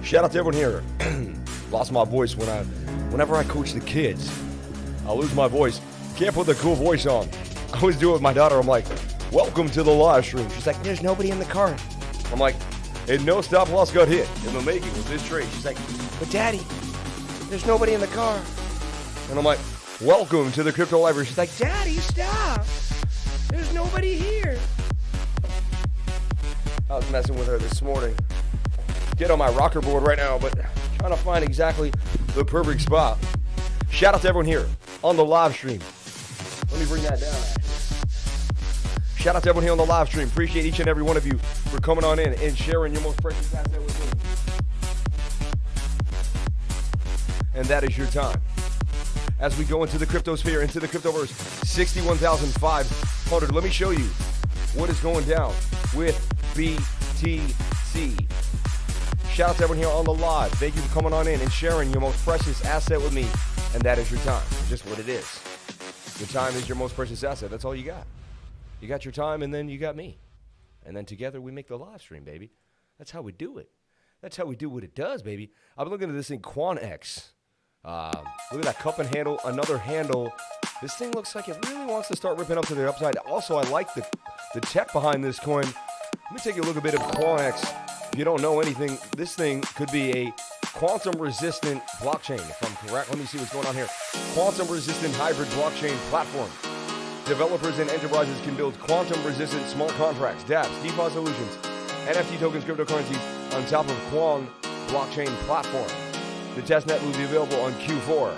Shout out to everyone here. Lost my voice whenever I coach the kids. I lose my voice. Can't put the cool voice on. I always do it with my daughter. I'm like, welcome to the live stream. She's like, there's nobody in the car. I'm like, and no stop loss got hit in the making with this trade. She's like, but daddy, there's nobody in the car. And I'm like, welcome to the crypto library. She's like, daddy, stop. There's nobody here. I was messing with her this morning. Get on my rocker board right now, but trying to find exactly the perfect spot. Shout out to everyone here on the live stream. Let me bring that down. Shout out to everyone here on the live stream. Appreciate each and every one of you for coming on in and sharing your most precious asset with me. And that is your time. As we go into the crypto sphere, into the cryptoverse, 61,500. Let me show you what is going down with BTC. Shout out to everyone here on the live. Thank you for coming on in and sharing your most precious asset with me. And that is your time. Just what it is. Your time is your most precious asset. That's all you got. You got your time, and then you got me. And then together we make the live stream, baby. That's how we do it. That's how we do what it does, baby. I've been looking at this thing, QANX. Look at that cup and handle. Another handle. This thing looks like it really wants to start ripping up to the upside. Also, I like the tech behind this coin. Let me take a look a bit of QANX. If you don't know anything, this thing could be a quantum-resistant blockchain, if I'm correct. Let me see what's going on here. Quantum-resistant hybrid blockchain platform. Developers and enterprises can build quantum-resistant smart contracts, dApps, DeFi solutions, NFT tokens, cryptocurrencies on top of Quant blockchain platform. The testnet will be available on Q4.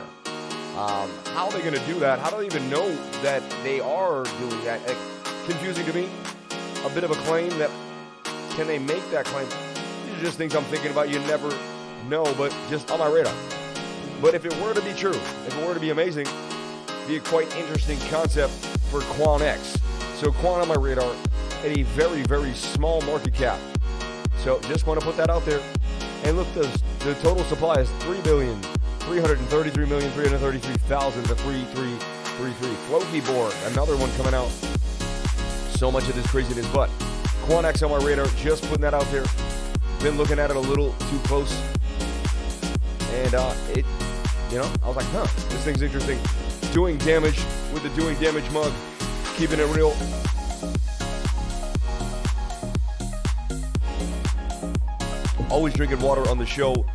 How are they going to do that? How do they even know that they are doing that? Confusing to me. A bit of a claim that, can they make that claim? These are just things I'm thinking about. You never know, but just on my radar. But if it were to be true, if it were to be amazing, it'd be a quite interesting concept for QANX. So Quant on my radar at a very, very small market cap. So just want to put that out there. And look, the total supply is 3,333,333,000 to 3333. Floki board, another one coming out. So much of this craziness, but QANX on my radar, just putting that out there. Been looking at it a little too close. And I was like, this thing's interesting. Doing damage with the doing damage mug. Keeping it real. Always drinking water on the show.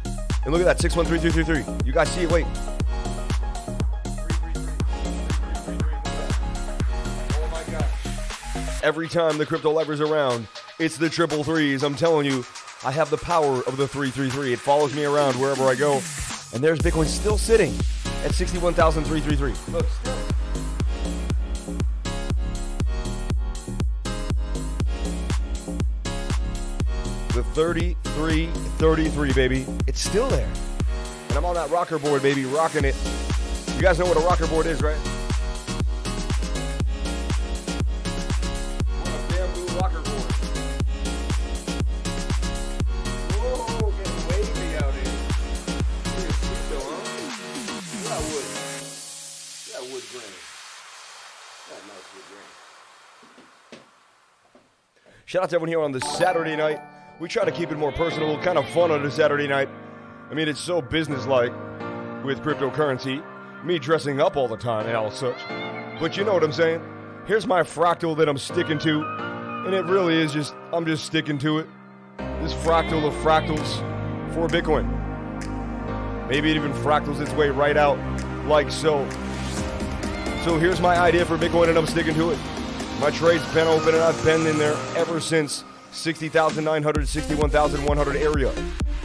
And look at that, 613333. You guys see it? Wait. Oh my gosh. Every time the crypto lever's around, it's the triple threes. I'm telling you, I have the power of the 333. It follows me around wherever I go. And there's Bitcoin still sitting at 61,333. Look, still. The 3333, baby. It's still there. And I'm on that rocker board, baby, rocking it. You guys know what a rocker board is, right? What a bamboo rocker board. Whoa, getting wavy out here. Look at this though, huh? Look at that wood. Look at that wood grain. That nice wood grain. Shout out to everyone here on this Saturday night. We try to keep it more personal, kind of fun on a Saturday night. I mean, it's so business-like with cryptocurrency, me dressing up all the time and all such. But you know what I'm saying? Here's my fractal that I'm sticking to, and it really is just, I'm just sticking to it. This fractal of fractals for Bitcoin. Maybe it even fractals its way right out like so. So here's my idea for Bitcoin, and I'm sticking to it. My trade's been open, and I've been in there ever since 60,900, 61,100 area,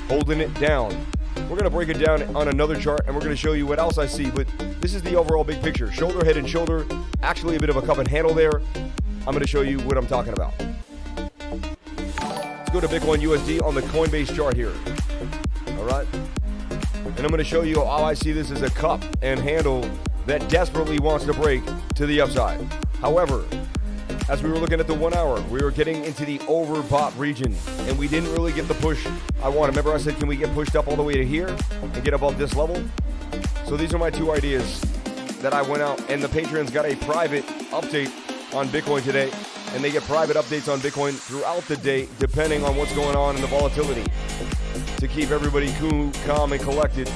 holding it down. We're going to break it down on another chart, and we're going to show you what else I see, but this is the overall big picture. Shoulder, head, and shoulder. Actually, a bit of a cup and handle there. I'm going to show you what I'm talking about. Let's go to Bitcoin USD on the Coinbase chart here. All right? And I'm going to show you how I see this as a cup and handle that desperately wants to break to the upside. However, as we were looking at the 1 hour, we were getting into the overbought region, and we didn't really get the push I wanted. Remember I said, can we get pushed up all the way to here and get above this level? So these are my two ideas that I went out, and the patrons got a private update on Bitcoin today, and they get private updates on Bitcoin throughout the day, depending on what's going on in the volatility, to keep everybody cool, calm, and collected,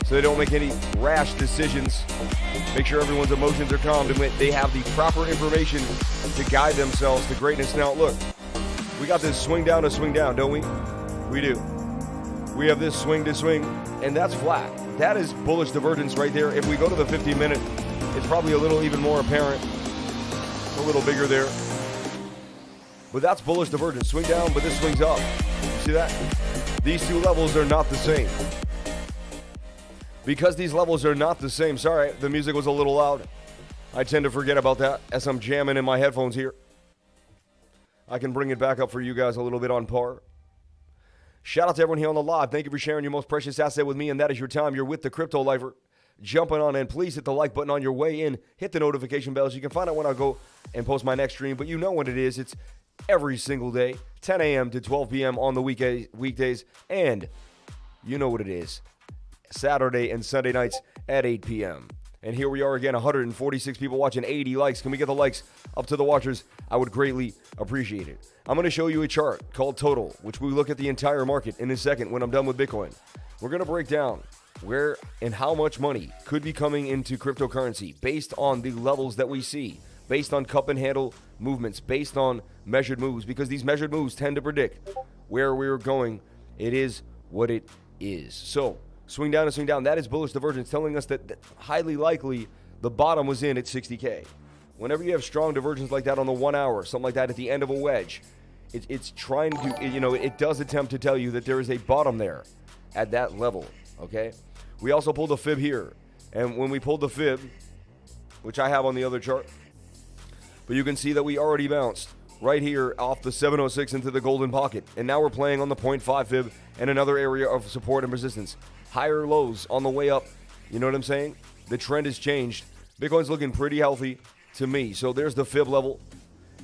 so they don't make any rash decisions. Make sure everyone's emotions are calmed and they have the proper information to guide themselves to greatness. Now, look, we got this swing down to swing down, don't we? We do. We have this swing to swing, and that's flat. That is bullish divergence right there. If we go to the 15-minute, it's probably a little even more apparent. A little bigger there. But that's bullish divergence. Swing down, but this swings up. You see that? These two levels are not the same. Because these levels are not the same. Sorry, the music was a little loud. I tend to forget about that as I'm jamming in my headphones here. I can bring it back up for you guys a little bit on par. Shout out to everyone here on the live. Thank you for sharing your most precious asset with me, and that is your time. You're with the Crypto Lifer. Jumping on in. Please hit the like button on your way in. Hit the notification bell so you can find out when I go and post my next stream. But you know what it is. It's every single day, 10 a.m. to 12 p.m. on the weekdays. And you know what it is. Saturday and Sunday nights at 8 p.m. And here we are again, 146 people watching, 80 likes. Can we get the likes up to the watchers? I would greatly appreciate it. I'm going to show you a chart called Total, which we look at the entire market in a second when I'm done with Bitcoin. We're going to break down where and how much money could be coming into cryptocurrency based on the levels that we see, based on cup and handle movements, based on measured moves, because these measured moves tend to predict where we're going. It is what it is. So, swing down and swing down. That is bullish divergence, telling us that highly likely the bottom was in at 60K. Whenever you have strong divergence like that on the 1 hour, something like that at the end of a wedge, it's trying to, it does attempt to tell you that there is a bottom there at that level, okay? We also pulled a fib here. And when we pulled the fib, which I have on the other chart, but you can see that we already bounced right here off the 706 into the golden pocket. And now we're playing on the 0.5 fib and another area of support and resistance. Higher lows on the way up. You know what I'm saying? The trend has changed. Bitcoin's looking pretty healthy to me. So there's the fib level.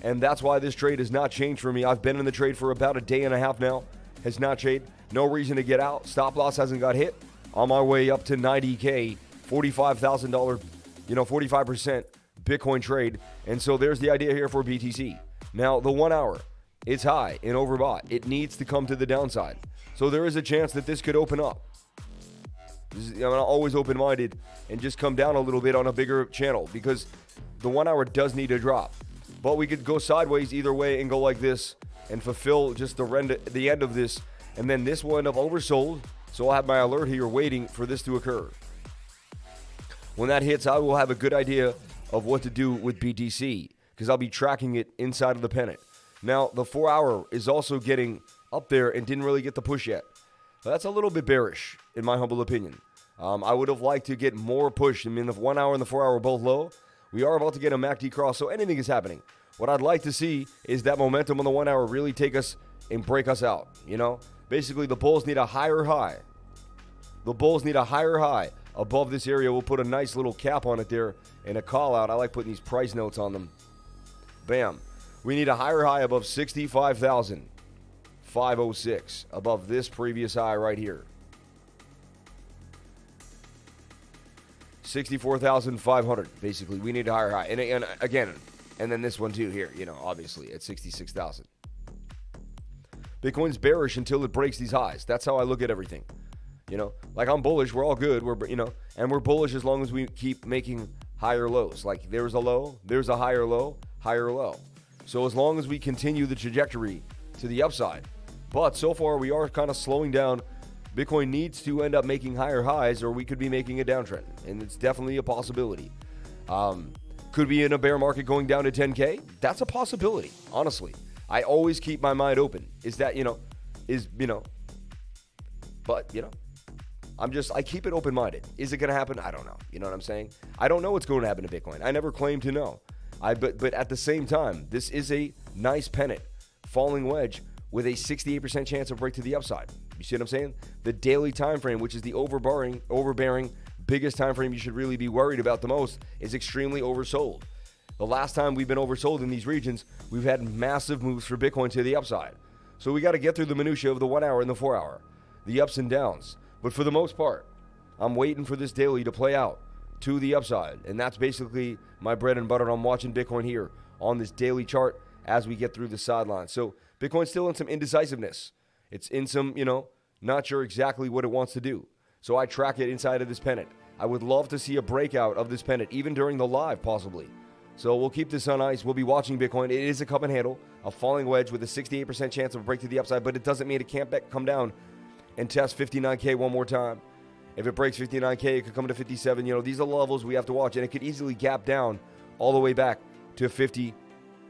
And that's why this trade has not changed for me. I've been in the trade for about a day and a half now. Has not changed. No reason to get out. Stop loss hasn't got hit. On my way up to 90K, $45,000, 45% Bitcoin trade. And so there's the idea here for BTC. Now, the 1 hour, it's high and overbought. It needs to come to the downside. So there is a chance that this could open up. I'm always open-minded and just come down a little bit on a bigger channel because the 1 hour does need to drop. But we could go sideways either way and go like this and fulfill just the end of this. And then this will end up oversold. So I'll have my alert here waiting for this to occur. When that hits, I will have a good idea of what to do with BTC because I'll be tracking it inside of the pennant. Now, the 4 hour is also getting up there and didn't really get the push yet. That's a little bit bearish, in my humble opinion. I would have liked to get more push. I mean, the 1 hour and the 4 hour are both low. We are about to get a MACD cross, so anything is happening. What I'd like to see is that momentum on the 1 hour really take us and break us out, Basically, the bulls need a higher high. The bulls need a higher high above this area. We'll put a nice little cap on it there and a call out. I like putting these price notes on them. Bam. We need a higher high above 65,506 above this previous high right here. 64,500 basically. We need a higher high. And again, and then this one too here, obviously at 66,000. Bitcoin's bearish until it breaks these highs. That's how I look at everything. Like I'm bullish, we're all good. And we're bullish as long as we keep making higher lows. Like there's a low, there's a higher low, higher low. So as long as we continue the trajectory to the upside. But so far we are kind of slowing down. Bitcoin needs to end up making higher highs or we could be making a downtrend. And it's definitely a possibility. Could be in a bear market going down to 10K. That's a possibility, honestly. I always keep my mind open. But, I keep it open-minded. Is it going to happen? I don't know. You know what I'm saying? I don't know what's going to happen to Bitcoin. I never claim to know. But at the same time, this is a nice pennant, falling wedge with a 68% chance of break to the upside. You see what I'm saying? The daily time frame, which is the overbearing biggest time frame you should really be worried about the most, is extremely oversold. The last time we've been oversold in these regions, we've had massive moves for Bitcoin to the upside. So we got to get through the minutia of the 1 hour and the 4 hour, the ups and downs. But for the most part, I'm waiting for this daily to play out to the upside. And that's basically my bread and butter. I'm watching Bitcoin here on this daily chart as we get through the sidelines. So Bitcoin's still in some indecisiveness. It's in some, not sure exactly what it wants to do. So I track it inside of this pennant. I would love to see a breakout of this pennant, even during the live, possibly. So we'll keep this on ice. We'll be watching Bitcoin. It is a cup and handle, a falling wedge with a 68% chance of a break to the upside, but it doesn't mean it can't come down and test 59K one more time. If it breaks 59K, it could come to 57. These are levels we have to watch, and it could easily gap down all the way back to 50.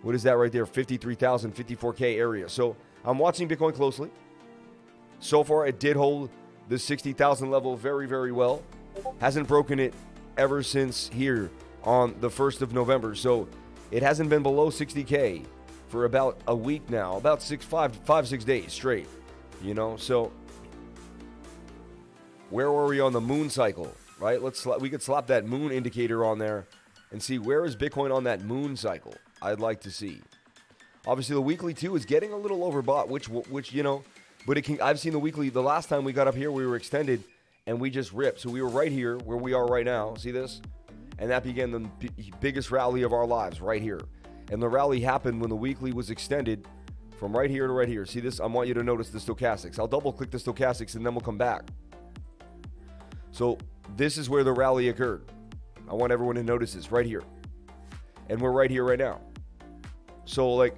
What is that right there? 53,000, 54K area. So I'm watching Bitcoin closely. So far, it did hold the 60,000 level very, very well. Hasn't broken it ever since here on the 1st of November. So it hasn't been below 60K for about a week now, about 6 days straight. So where were we on the moon cycle, right? We could slap that moon indicator on there and see where is Bitcoin on that moon cycle. I'd like to see. Obviously, the weekly too is getting a little overbought, which but it can. I've seen the weekly. The last time we got up here, we were extended and we just ripped. So we were right here where we are right now. See this? And that began the biggest rally of our lives right here. And the rally happened when the weekly was extended from right here to right here. See this? I want you to notice the stochastics. I'll double click the stochastics and then we'll come back. So this is where the rally occurred. I want everyone to notice this right here. And we're right here right now. So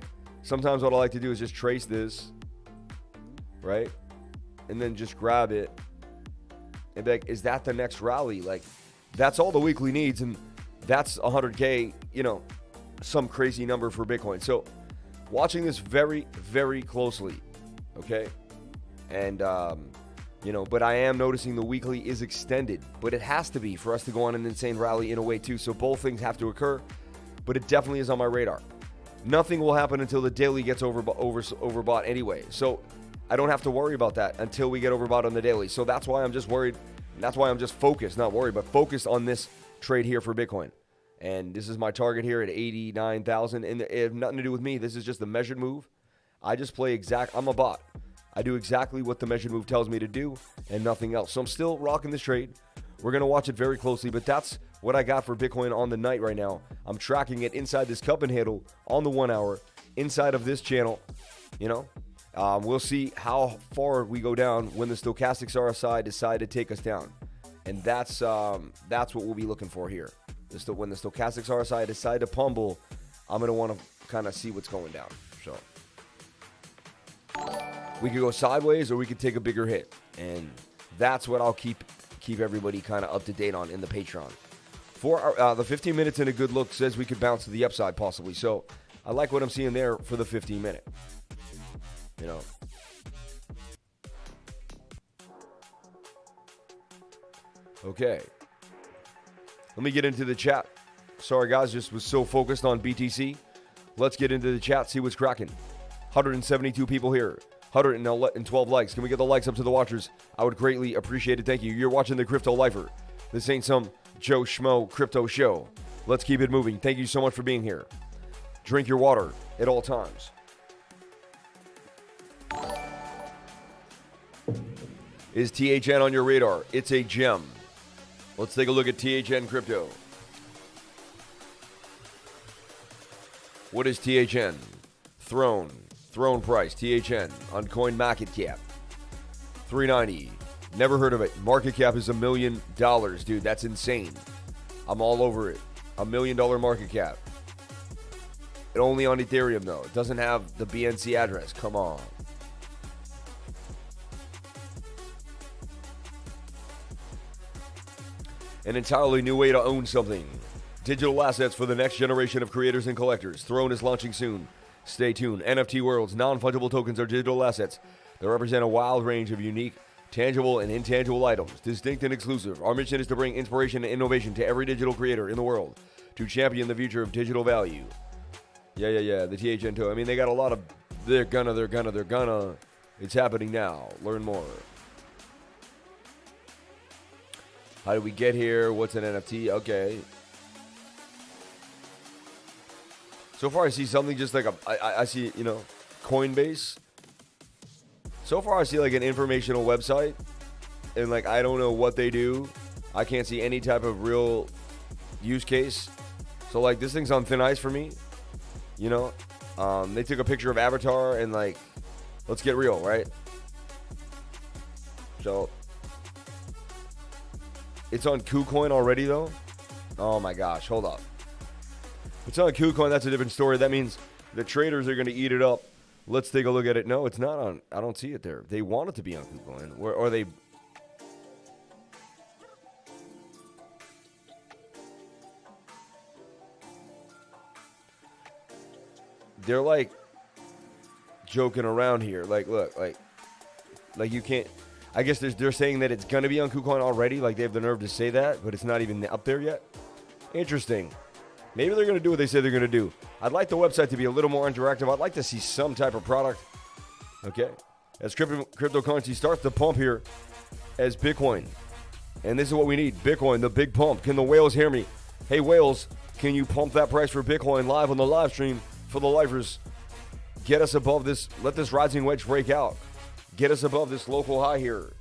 sometimes what I like to do is just trace this, right? And then just grab it. And be like, is that the next rally? That's all the weekly needs. And that's 100K, some crazy number for Bitcoin. So watching this very, very closely, okay? And, but I am noticing the weekly is extended. But it has to be for us to go on an insane rally in a way too. So both things have to occur. But it definitely is on my radar. Nothing will happen until the daily gets overbought anyway. So I don't have to worry about that until we get overbought on the daily. So that's why I'm just worried. That's why I'm just focused, not worried, but focused on this trade here for Bitcoin. And this is my target here at 89,000. And it has nothing to do with me. This is just the measured move. I just play I'm a bot. I do exactly what the measured move tells me to do and nothing else. So I'm still rocking this trade. We're going to watch it very closely, but that's what I got for Bitcoin on the night right now. I'm tracking it inside this cup and handle on the 1 hour, inside of this channel. We'll see how far we go down when the stochastics RSI decide to take us down. And that's what we'll be looking for here. When the stochastics RSI decide to pummel, I'm going to want to kind of see what's going down. So we could go sideways or we could take a bigger hit. And that's what I'll keep everybody kind of up to date on in the Patreon. For the 15 minutes in a good look says we could bounce to the upside possibly. So I like what I'm seeing there for the 15 minute. Okay. Let me get into the chat. Sorry guys, just was so focused on BTC. Let's get into the chat, see what's cracking. 172 people here. 112 likes. Can we get the likes up to the watchers? I would greatly appreciate it. Thank you. You're watching the Crypto Lifer. This ain't some Joe Schmo crypto show. Let's keep it moving. Thank you so much for being here. Drink your water at all times. Is THN on your radar? It's a gem. Let's take a look at THN Crypto. What is THN? Throne price, THN, on CoinMarketCap. 390. Never heard of it. Market cap is $1 million, dude. That's insane. I'm all over it. $1 million market cap. It only on Ethereum, though. It doesn't have the BNC address. Come on. An entirely new way to own something. Digital assets for the next generation of creators and collectors. Throne is launching soon. Stay tuned. NFT World's non-fungible tokens are digital assets that represent a wild range of unique, tangible, and intangible items, distinct and exclusive. Our mission is to bring inspiration and innovation to every digital creator in the world to champion the future of digital value. Yeah. The THN token. I mean, they got a lot of they're gonna. It's happening now. Learn more. How did we get here? What's an NFT? Okay. So far, I see something just like I see, Coinbase. So far, I see like an informational website. And like, I don't know what they do. I can't see any type of real use case. So like, this thing's on thin ice for me. They took a picture of Avatar and like, let's get real, right? So, it's on KuCoin already though. Oh my gosh, hold up. It's on KuCoin, that's a different story. That means the traders are going to eat it up. Let's take a look at it. No, it's not on. I don't see it there. They want it to be on KuCoin. Or they... They're like joking around here. Like, look, like you can't... I guess they're saying that it's going to be on KuCoin already. Like, they have the nerve to say that, but it's not even up there yet. Interesting. Maybe they're going to do what they say they're going to do. I'd like the website to be a little more interactive. I'd like to see some type of product. Okay. As cryptocurrency starts to pump here as Bitcoin. And this is what we need. Bitcoin, the big pump. Can the whales hear me? Hey, whales, can you pump that price for Bitcoin live on the live stream for the lifers? Get us above this. Let this rising wedge break out. Get us above this local high here.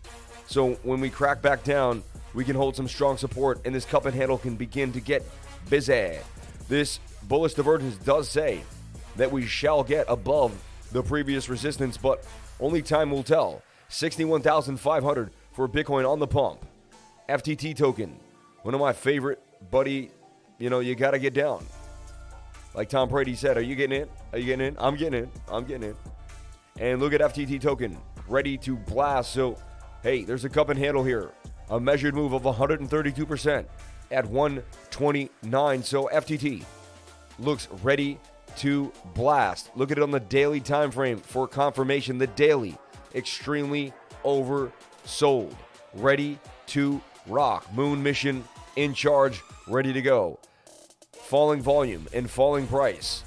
So when we crack back down, we can hold some strong support and this cup and handle can begin to get busy. This bullish divergence does say that we shall get above the previous resistance, but only time will tell. 61,500 for Bitcoin on the pump. FTT token, one of my favorite, buddy. You got to get down. Like Tom Brady said, are you getting in? Are you getting in? I'm getting in. I'm getting in. And look at FTT token, ready to blast. So, hey, there's a cup and handle here. A measured move of 132%. At 129. So FTT looks ready to blast. Look at it on the daily time frame for confirmation. The daily extremely oversold. Ready to rock. Moon mission in charge, ready to go. Falling volume and falling price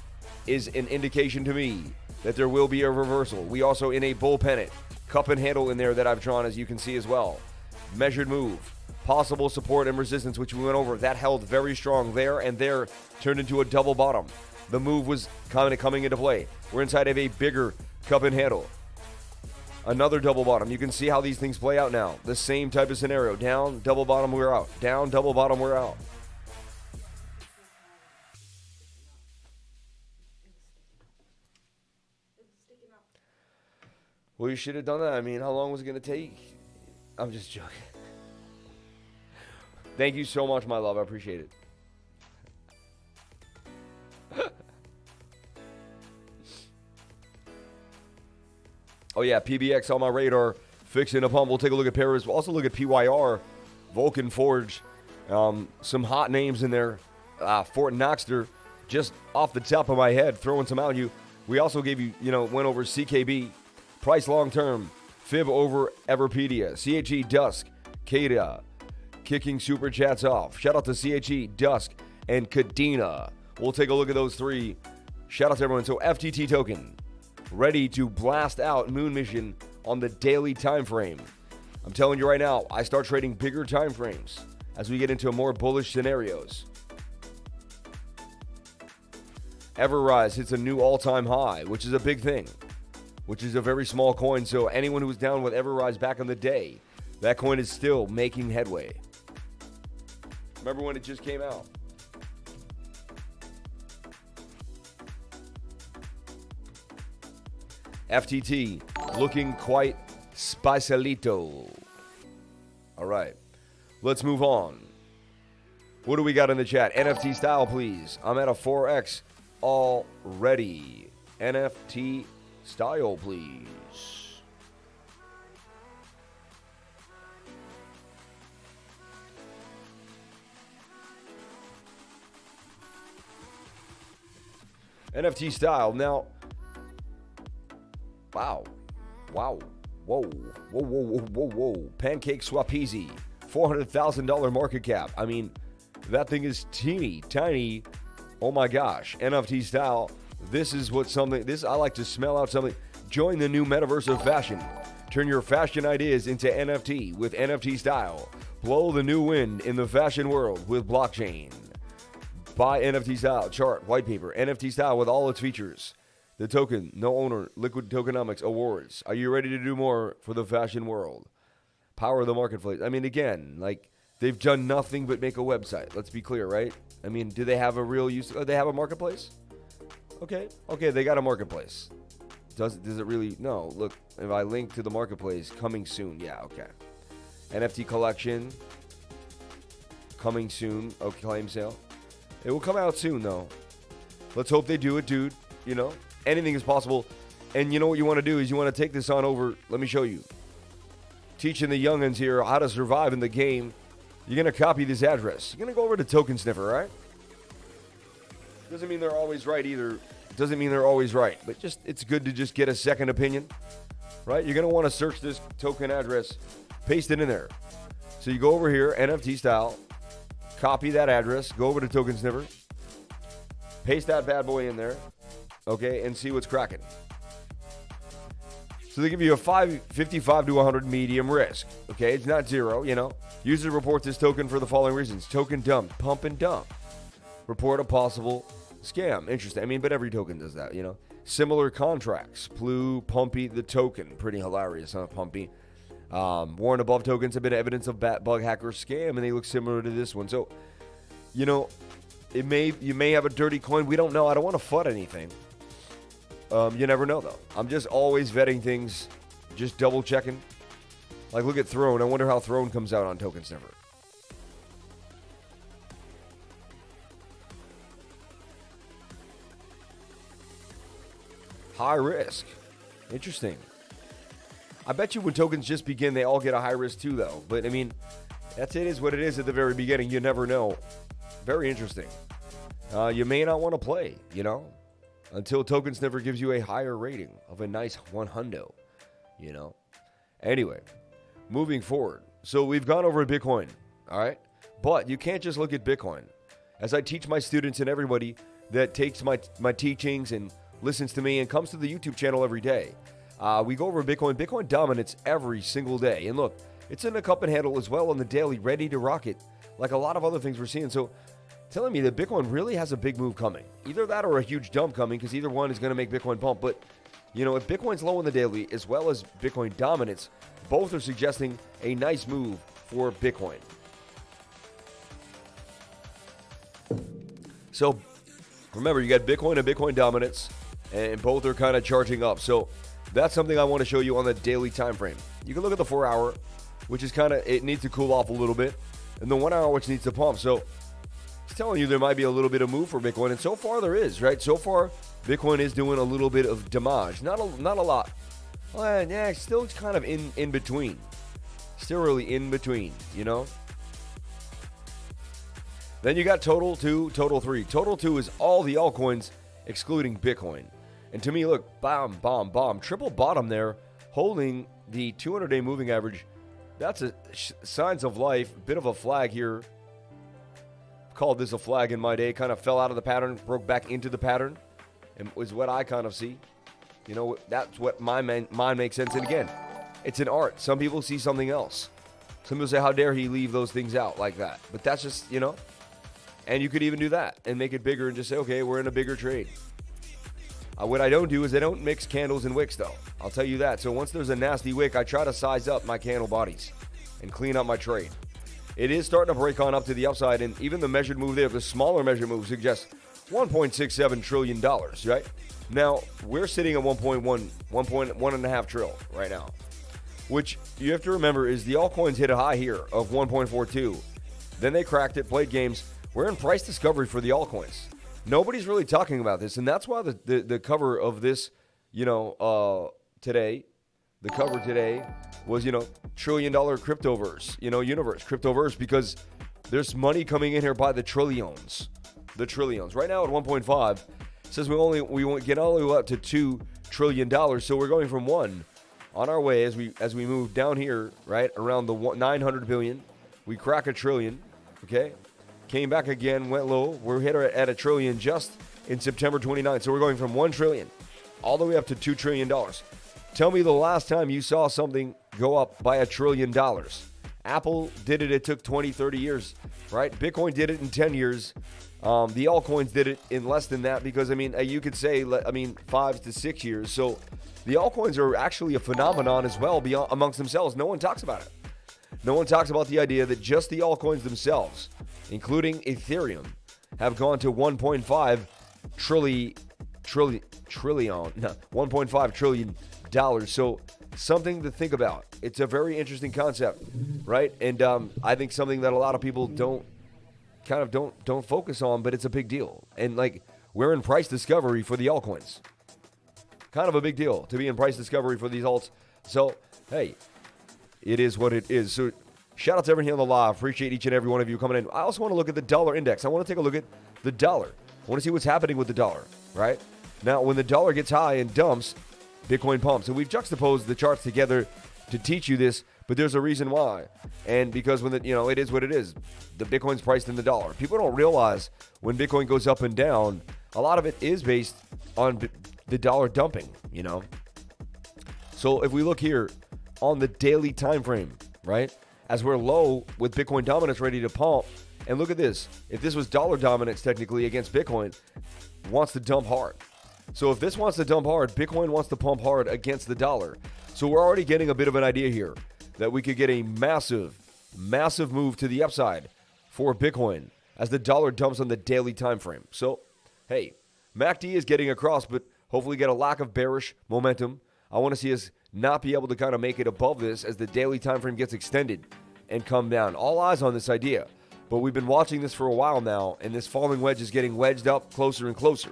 is an indication to me that there will be a reversal. We also in a bull pennant. Cup and handle in there that I've drawn, as you can see as well. Measured move. Possible support and resistance, which we went over. That held very strong there, and there turned into a double bottom. The move was kind of coming into play. We're inside of a bigger cup and handle. Another double bottom. You can see how these things play out now. The same type of scenario. Down, double bottom, we're out. Down, double bottom, we're out. Well, you should have done that. I mean, how long was it going to take? I'm just joking. Thank you so much, my love. I appreciate it. Oh, yeah. PBX on my radar. Fixing a pump. We'll take a look at Paris. We'll also look at PYR. Vulcan Forge. Some hot names in there. Fort Knoxter. Just off the top of my head. Throwing some out you. We also gave you, went over CKB. Price long term. Fib over Everpedia. CHE DUSK. Kada. Kicking super chats off. Shout out to CHE, DUSK, and Kadena. We'll take a look at those three. Shout out to everyone. So FTT token, ready to blast out moon mission on the daily time frame. I'm telling you right now, I start trading bigger time frames as we get into more bullish scenarios. Everrise hits a new all-time high, which is a big thing, which is a very small coin. So anyone who was down with Everrise back in the day, that coin is still making headway. Remember when it just came out? FTT looking quite specialito. All right, let's move on. What do we got in the chat? NFT style, please. I'm at a 4X already. NFT style, please. NFT style. Now, wow. Whoa. Pancake Swapeezy. $400,000 market cap. I mean, that thing is teeny tiny. Oh my gosh. NFT style. This is what something, this, I like to smell out something. Join the new metaverse of fashion. Turn your fashion ideas into NFT with NFT style. Blow the new wind in the fashion world with blockchain. Buy NFT style, chart, white paper, NFT style with all its features. The token, no owner, liquid tokenomics, awards. Are you ready to do more for the fashion world? Power of the marketplace. I mean, again, like, they've done nothing but make a website. Let's be clear, right? I mean, do they have a real use? They have a marketplace? Okay, they got a marketplace. Does it really? No, look, if I link to the marketplace, coming soon. Yeah, okay. NFT collection, coming soon. Okay, claim sale. It will come out soon, though. Let's hope they do it, dude. You know, anything is possible. And you know what you want to do is you want to take this on over. Let me show you. Teaching the youngins here how to survive in the game. You're going to copy this address. You're going to go over to Token Sniffer, right? Doesn't mean they're always right either. Doesn't mean they're always right. But just it's good to just get a second opinion, right? You're going to want to search this token address. Paste it in there. So you go over here, NFT style. Copy that address. Go over to Token Sniffer. Paste that bad boy in there. Okay, and see what's cracking. So they give you a 55 to 100 medium risk. Okay, it's not zero, you know. User report this token for the following reasons. Token dump, pump and dump. Report a possible scam. Interesting. I mean, but every token does that, you know. Similar contracts. Plu, Pumpy, the token. Pretty hilarious, huh, Pumpy? Warn above tokens have been evidence of bug hacker scam, and they look similar to this one. So, you know, you may have a dirty coin. We don't know. I don't want to FUD anything. You never know, though. I'm just always vetting things, just double checking. Like, look at Throne. I wonder how Throne comes out on Token Sniffer. High risk. Interesting. I bet you when tokens just begin, they all get a high risk too, though. But, I mean, it is what it is at the very beginning. You never know. Very interesting. You may not want to play, you know, until Token Sniffer gives you a higher rating of a nice 100, you know. Anyway, moving forward. So we've gone over Bitcoin, all right? But you can't just look at Bitcoin. As I teach my students and everybody that takes my teachings and listens to me and comes to the YouTube channel every day, we go over Bitcoin dominance every single day. And look, it's in a cup and handle as well on the daily, ready to rock it, like a lot of other things we're seeing. So telling me that Bitcoin really has a big move coming. Either that or a huge dump coming, because either one is going to make Bitcoin pump. But, you know, if Bitcoin's low on the daily as well as Bitcoin dominance, both are suggesting a nice move for Bitcoin. So remember, you got Bitcoin and Bitcoin dominance, and both are kind of charging up. So that's something I want to show you on the daily time frame. You can look at the 4 hour, which is kind of, it needs to cool off a little bit, and the 1 hour, which needs to pump. So it's telling you there might be a little bit of move for Bitcoin, and so far there is, right? So far, Bitcoin is doing a little bit of damage. Not a lot. Well, yeah, still kind of in between. Still really in between, you know? Then you got Total 2, Total 3. Total 2 is all the altcoins excluding Bitcoin. And to me, look, bomb. Triple bottom there, holding the 200-day moving average. That's a signs of life. Bit of a flag here. Called this a flag in my day. Kind of fell out of the pattern, broke back into the pattern, and was what I kind of see. You know, that's what my mind makes sense. And again, it's an art. Some people see something else. Some people say, how dare he leave those things out like that? But that's just, you know. And you could even do that and make it bigger and just say, okay, we're in a bigger trade. What I don't do is I don't mix candles and wicks, though. I'll tell you that. So once there's a nasty wick, I try to size up my candle bodies and clean up my trade. It is starting to break on up to the upside, and even the measured move there, the smaller measured move suggests $1.67 trillion, right? Now, we're sitting at 1.5 trill right now, which you have to remember is the altcoins hit a high here of 1.42. Then they cracked it, played games. We're in price discovery for the altcoins. Nobody's really talking about this, and that's why the cover of this, you know, today, the cover today was, you know, $1 trillion cryptoverse, you know, universe, cryptoverse, because there's money coming in here by the trillions. Right now at 1.5, says we won't get all the way up to $2 trillion. So we're going from one on our way as we move down here, right around the 900 billion. We crack $1 trillion. Okay, came back again, went low. We're hit at $1 trillion just in September 29th. So we're going from $1 trillion all the way up to $2 trillion. Tell me the last time you saw something go up by $1 trillion. Apple did it. It took 20, 30 years, right? Bitcoin did it in 10 years. The altcoins did it in less than that because, I mean, you could say, 5 to 6 years. So the altcoins are actually a phenomenon as well amongst themselves. No one talks about it. No one talks about the idea that just the altcoins themselves, including Ethereum, have gone to 1.5 trillion dollars. So something to think about. It's a very interesting concept, right? And I think something that a lot of people don't focus on, but it's a big deal. And we're in price discovery for the altcoins. Kind of a big deal to be in price discovery for these alts. So, hey, it is what it is. So shout out to everyone here on the live. Appreciate each and every one of you coming in. I also want to look at the dollar index. I want to take a look at the dollar. I want to see what's happening with the dollar, right? Now, when the dollar gets high and dumps, Bitcoin pumps. And we've juxtaposed the charts together to teach you this, but there's a reason why. And because when it is what it is. The Bitcoin's priced in the dollar. People don't realize when Bitcoin goes up and down, a lot of it is based on the dollar dumping, So if we look here on the daily time frame, right? As we're low with Bitcoin dominance ready to pump, and look at this. If this was dollar dominance technically against Bitcoin, wants to dump hard. So if this wants to dump hard, Bitcoin wants to pump hard against the dollar. So we're already getting a bit of an idea here that we could get a massive move to the upside for Bitcoin as the dollar dumps on the daily time frame. So, hey, MACD is getting across, but hopefully get a lack of bearish momentum. I want to see us not be able to kind of make it above this as the daily time frame gets extended and come down. All eyes on this idea. But we've been watching this for a while now, and this falling wedge is getting wedged up closer and closer.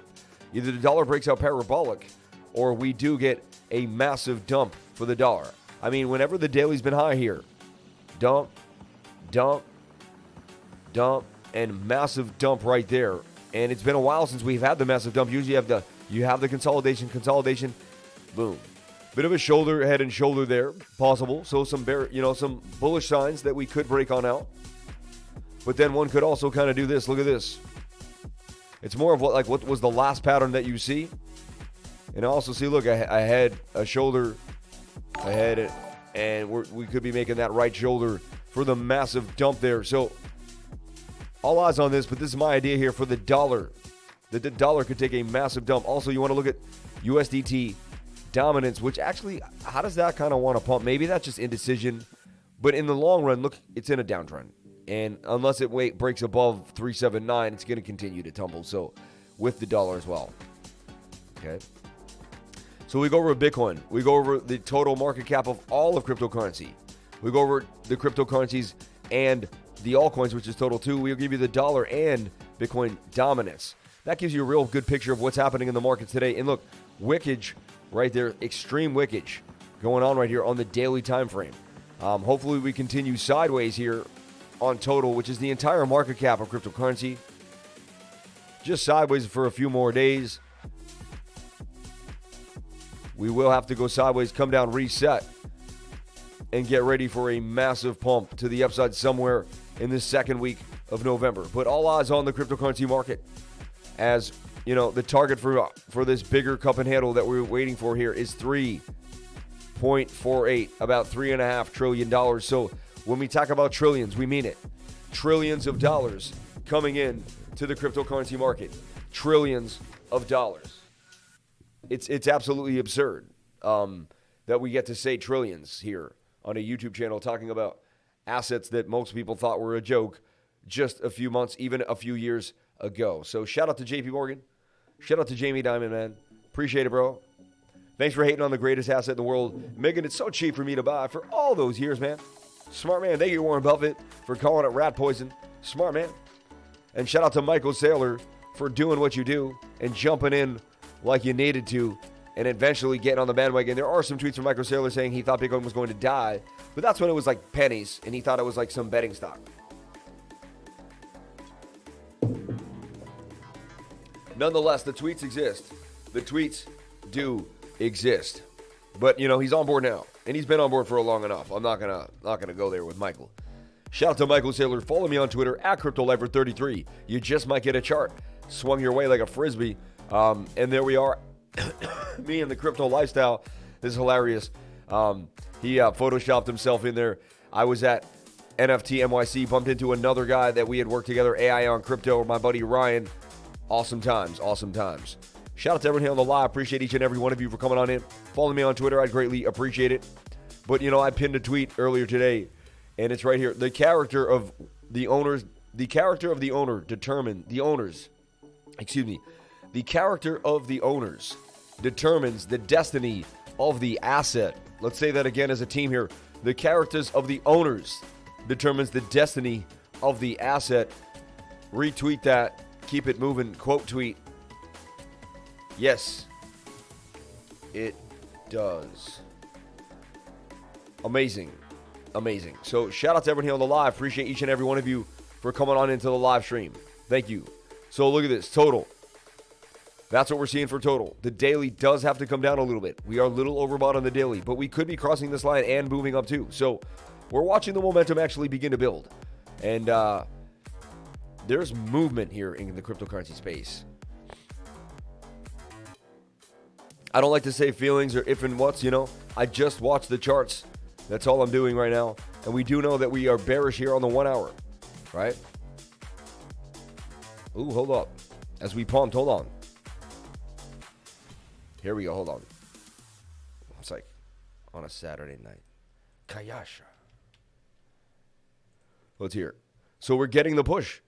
Either the dollar breaks out parabolic, or we do get a massive dump for the dollar. I mean, whenever the daily's been high here, dump, and massive dump right there. And it's been a while since we've had the massive dump. Usually you have the consolidation, boom. Bit of a shoulder, head and shoulder there, possible. So some some bullish signs that we could break on out. But then one could also kind of do this. Look at this. It's more of what was the last pattern that you see. And also see, look, a head, a shoulder, a head, and we could be making that right shoulder for the massive dump there. So all eyes on this, but this is my idea here for the dollar. That the dollar could take a massive dump. Also, you want to look at USDT dominance, which actually, how does that kind of want to pump? Maybe that's just indecision. But in the long run, look, it's in a downtrend. And unless it breaks above 379, it's going to continue to tumble. So with the dollar as well. Okay. So we go over Bitcoin. We go over the total market cap of all of cryptocurrency. We go over the cryptocurrencies and the altcoins, which is total too. We'll give you the dollar and Bitcoin dominance. That gives you a real good picture of what's happening in the markets today. And look, wickage right there, extreme wickage going on right here on the daily time frame. Hopefully we continue sideways here on total, which is the entire market cap of cryptocurrency. Just sideways for a few more days. We will have to go sideways, come down, reset, and get ready for a massive pump to the upside somewhere in the second week of November. But all eyes on the cryptocurrency market. As you know, the target for this bigger cup and handle that we're waiting for here is 3.48, about $3.5 trillion. So when we talk about trillions, we mean it. Trillions of dollars coming in to the cryptocurrency market. Trillions of dollars. It's absolutely absurd that we get to say trillions here on a YouTube channel talking about assets that most people thought were a joke just a few months, even a few years ago. So shout out to JP Morgan. Shout out to Jamie Dimon, man. Appreciate it, bro. Thanks for hating on the greatest asset in the world, making it so cheap for me to buy for all those years, man. Smart man. Thank you, Warren Buffett, for calling it rat poison. Smart man. And shout out to Michael Saylor for doing what you do and jumping in like you needed to and eventually getting on the bandwagon. There are some tweets from Michael Saylor saying he thought Bitcoin was going to die, but that's when it was like pennies and he thought it was like some betting stock. Nonetheless, the tweets exist. The tweets do exist. But, you know, he's on board now. And he's been on board for long enough. I'm not gonna go there with Michael. Shout out to Michael Saylor. Follow me on Twitter at CryptoLifer33. You just might get a chart swung your way like a frisbee. And there we are. Me and the crypto lifestyle. This is hilarious. He photoshopped himself in there. I was at NFT NYC, bumped into another guy that we had worked together, AI on Crypto, my buddy Ryan. Awesome times, awesome times. Shout out to everyone here on the live. Appreciate each and every one of you for coming on in. Follow me on Twitter. I'd greatly appreciate it. But, you know, I pinned a tweet earlier today, and it's right here. The character of the owner determines the destiny of the asset. Let's say that again as a team here. The characters of the owners determines the destiny of the asset. Retweet that. Keep it moving. Quote tweet. Yes, it does. Amazing. Amazing. So shout out to everyone here on the live. Appreciate each and every one of you for coming on into the live stream. Thank you. So look at this. Total. That's what we're seeing for total. The daily does have to come down a little bit. We are a little overbought on the daily, but we could be crossing this line and moving up too. So we're watching the momentum actually begin to build. And there's movement here in the cryptocurrency space. I don't like to say feelings or if and what's, you know. I just watched the charts. That's all I'm doing right now. And we do know that we are bearish here on the 1 hour, right? Ooh, hold up. As we pumped, hold on. Here we go, hold on. It's like on a Saturday night. Kayasha. Let's hear it. So we're getting the push.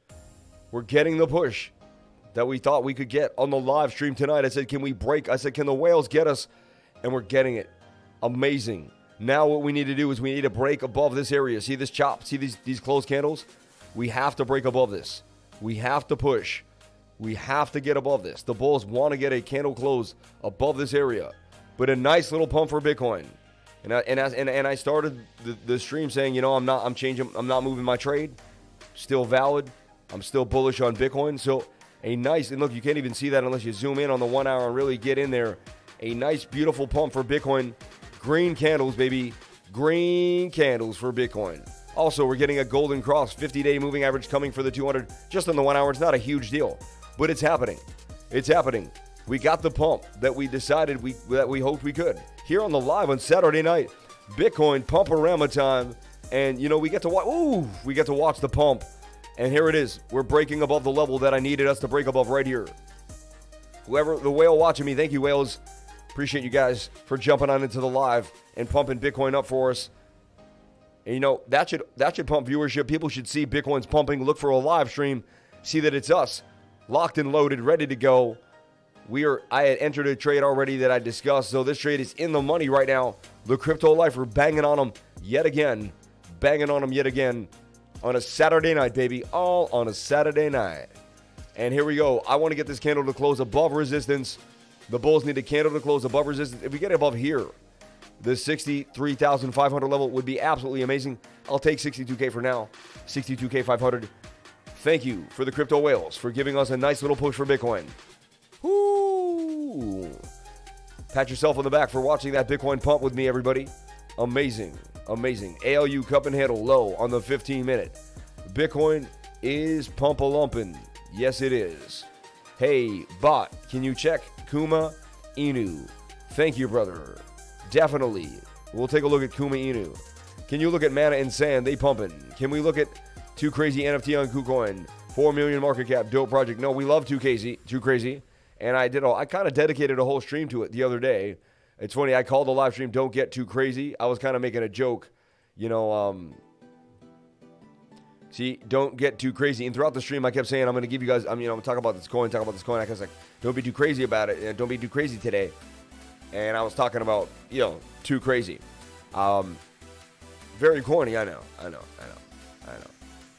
We're getting the push that we thought we could get on the live stream tonight. I said, can we break? I said, can the whales get us? And we're getting it. Amazing. Now what we need to do is we need to break above this area. See this chop? See these closed candles? We have to break above this. We have to push. We have to get above this. The bulls want to get a candle close above this area. But a nice little pump for Bitcoin. And I started the stream saying, you know, I'm not moving my trade. Still valid. I'm still bullish on Bitcoin. So a nice, and look, you can't even see that unless you zoom in on the 1 hour and really get in there. A nice, beautiful pump for Bitcoin. Green candles, baby. Green candles for Bitcoin. Also, we're getting a golden cross, 50-day moving average coming for the 200 just on the 1 hour. It's not a huge deal, but it's happening. It's happening. We got the pump that we decided that we hoped we could. Here on the live on Saturday night, Bitcoin pump-a-rama time. And, you know, we get to watch the pump. And here it is. We're breaking above the level that I needed us to break above right here. Whoever, the whale watching me, thank you, whales. Appreciate you guys for jumping on into the live and pumping Bitcoin up for us. And, you know, that should pump viewership. People should see Bitcoin's pumping. Look for a live stream. See that it's us. Locked and loaded, ready to go. I had entered a trade already that I discussed. So this trade is in the money right now. The Crypto Lifer banging on them yet again. On a Saturday night, baby. All on a Saturday night. And here we go. I want to get this candle to close above resistance. The bulls need a candle to close above resistance. If we get above here, the 63,500 level would be absolutely amazing. I'll take 62K for now. 62K 500. Thank you for the crypto whales for giving us a nice little push for Bitcoin. Woo! Pat yourself on the back for watching that Bitcoin pump with me, everybody. Amazing. Amazing. ALU cup and handle low on the 15-minute. Bitcoin is pump-a-lumpin'. Yes, it is. Hey, bot, can you check KUMA Inu? Thank you, brother. Definitely. We'll take a look at KUMA Inu. Can you look at Mana and Sand? They pumping. Can we look at Too Crazy NFT on KuCoin? 4 million market cap. Dope project. No, we love Too Crazy. And I kind of dedicated a whole stream to it the other day. It's funny, I called the live stream Don't Get Too Crazy. I was kind of making a joke, you know, don't get too crazy. And throughout the stream, I kept saying, I'm going to give you guys, I'm going to talk about this coin. I was like, don't be too crazy about it. And don't be too crazy today. And I was talking about, you know, too crazy. Very corny, I know.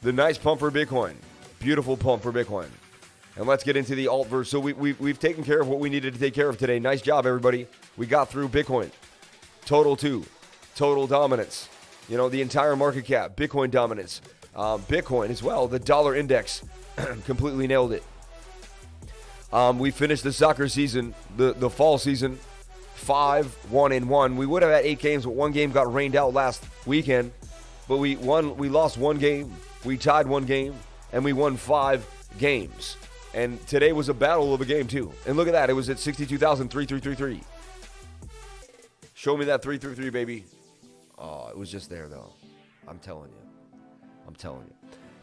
The nice pump for Bitcoin. Beautiful pump for Bitcoin. And let's get into the altverse. So we've taken care of what we needed to take care of today. Nice job, everybody. We got through Bitcoin. Total 2. Total dominance. You know, the entire market cap. Bitcoin dominance. Bitcoin as well. The dollar index completely nailed it. We finished the soccer season, the fall season, 5-1-1. We would have had 8 games, but one game got rained out last weekend. But we lost one game, we tied one game, and we won 5 games. And today was a battle of a game too. And look at that, it was at 62,333. Show me that 333, baby. Oh, it was just there though. I'm telling you.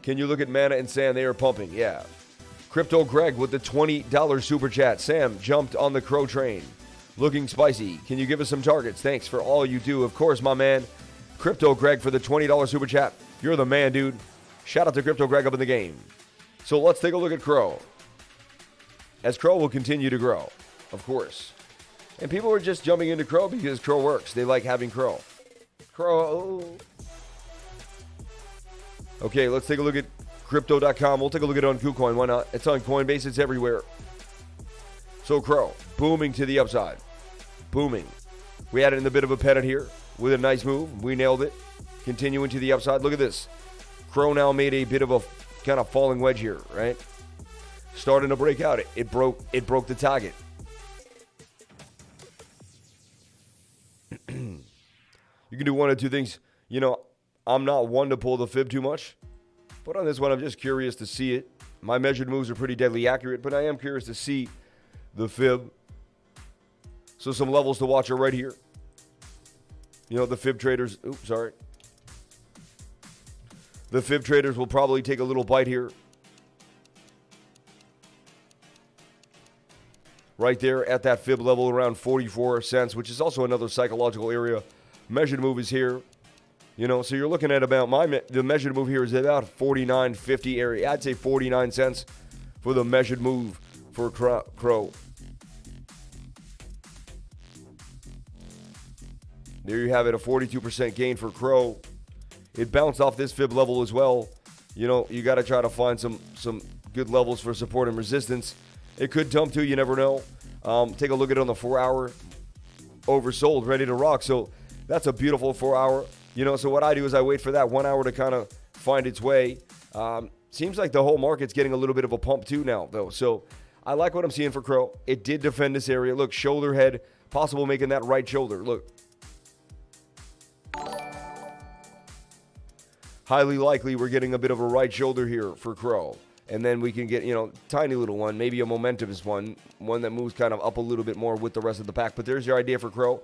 Can you look at Mana and Sam? They are pumping. Yeah. Crypto Greg with the $20 super chat. Sam jumped on the crow train. Looking spicy. Can you give us some targets? Thanks for all you do. Of course, my man. Crypto Greg for the $20 super chat. You're the man, dude. Shout out to Crypto Greg up in the game. So let's take a look at Crow. As Crow will continue to grow, of course. And people are just jumping into Crow because Crow works. They like having Crow. Crow. Okay, let's take a look at Crypto.com. We'll take a look at it on KuCoin. Why not? It's on Coinbase. It's everywhere. So Crow, booming to the upside. Booming. We had it in a bit of a pennant here with a nice move. We nailed it. Continuing to the upside. Look at this. Crow now made a bit of a kind of falling wedge here, right? Starting to break out. It broke the target. You can do one of two things. You know, I'm not one to pull the fib too much. But on this one, I'm just curious to see it. My measured moves are pretty deadly accurate, but I am curious to see the fib. So some levels to watch are right here. You know, the fib traders. Oops, sorry. The fib traders will probably take a little bite here. Right there at that fib level around 44 cents, which is also another psychological area. Measured move is here. You know, so you're looking at about the measured move here is about 49.50 area. I'd say 49 cents for the measured move for Crow. There you have it, a 42% gain for Crow. It bounced off this fib level as well. You know, you got to try to find some good levels for support and resistance. It could dump too, you never know. Take a look at it on the 4-hour. Oversold, ready to rock. So that's a beautiful 4-hour. You know, so what I do is I wait for that 1 hour to kind of find its way. Seems like the whole market's getting a little bit of a pump too now, though. So I like what I'm seeing for Crow. It did defend this area. Look, shoulder head, possible making that right shoulder. Look. Highly likely we're getting a bit of a right shoulder here for Crow. And then we can get, you know, tiny little one, maybe a momentumous one that moves kind of up a little bit more with the rest of the pack. But there's your idea for Crow.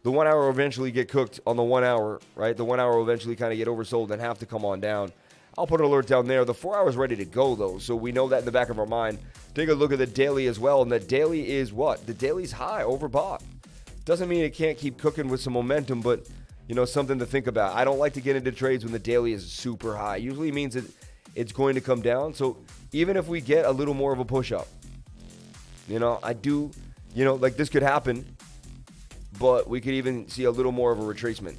The 1 hour will eventually get cooked on the 1 hour, right? The 1 hour will eventually kind of get oversold and have to come on down. I'll put an alert down there. The 4 hour's ready to go, though, so we know that in the back of our mind. Take a look at the daily as well, and the daily is what? The daily's high, overbought. Doesn't mean it can't keep cooking with some momentum, but, you know, something to think about. I don't like to get into trades when the daily is super high. Usually means that it's going to come down, so even if we get a little more of a push-up, you know, I do, you know, like this could happen, but we could even see a little more of a retracement.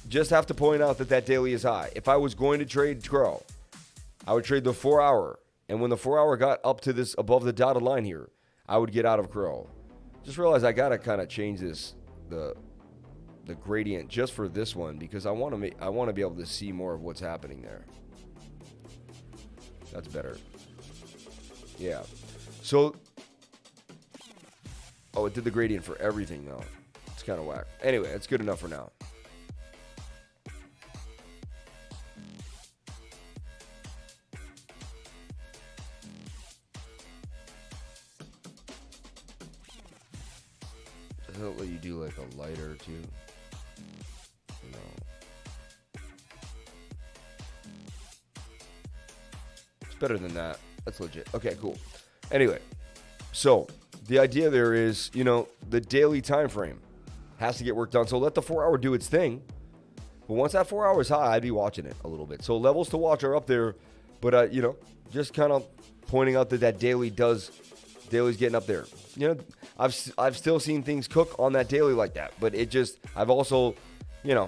Just have to point out that that daily is high. If I was going to trade Crow, I would trade the 4 hour. And when the 4 hour got up to this above the dotted line here, I would get out of Crow. Just realized I got to kind of change this, the gradient just for this one because I want to be able to see more of what's happening there. That's better. Yeah. So, oh, it did the gradient for everything though. It's kind of whack. Anyway, it's good enough for now. Doesn't it let you do like a lighter too? No. It's better than that. That's legit. Okay, cool. Anyway, so the idea there is, you know, the daily time frame has to get work done. So let the 4 hour do its thing. But once that 4 hour is high, I'd be watching it a little bit. So levels to watch are up there. But, you know, just kind of pointing out that daily's getting up there. You know, I've still seen things cook on that daily like that. But it just, I've also, you know,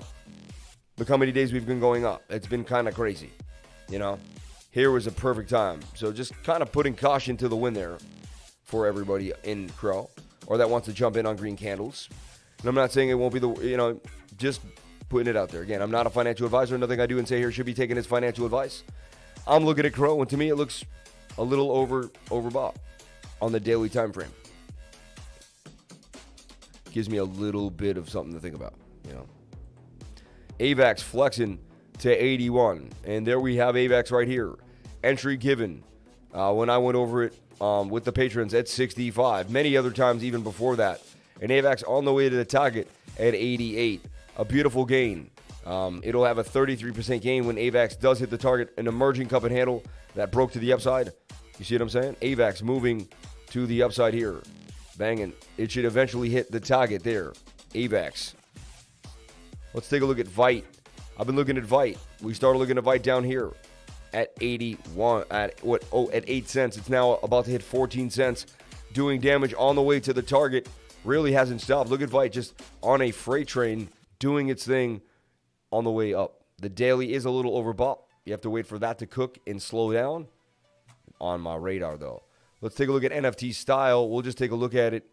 look how many days we've been going up. It's been kind of crazy, you know. Here was a perfect time. So just kind of putting caution to the wind there for everybody in Crow or that wants to jump in on green candles. And I'm not saying it won't be the, you know, just putting it out there. Again, I'm not a financial advisor. Nothing I do and say here should be taken as financial advice. I'm looking at Crow, and to me, it looks a little overbought. on the daily time frame. Gives me a little bit of something to think about, you know. AVAX flexing to 81, and there we have AVAX right here. Entry given when I went over it with the patrons at 65. Many other times even before that. And AVAX on the way to the target at 88. A beautiful gain. It'll have a 33% gain when AVAX does hit the target. An emerging cup and handle that broke to the upside. You see what I'm saying? AVAX moving to the upside here. Banging. It should eventually hit the target there. AVAX. Let's take a look at VITE. I've been looking at VITE. We started looking at VITE down here at 81. At 8 cents. It's now about to hit 14 cents. Doing damage on the way to the target. Really hasn't stopped. Look at VITE just on a freight train doing its thing on the way up. The daily is a little overbought. You have to wait for that to cook and slow down. On my radar, though. Let's take a look at NFTSTYLE. We'll just take a look at it,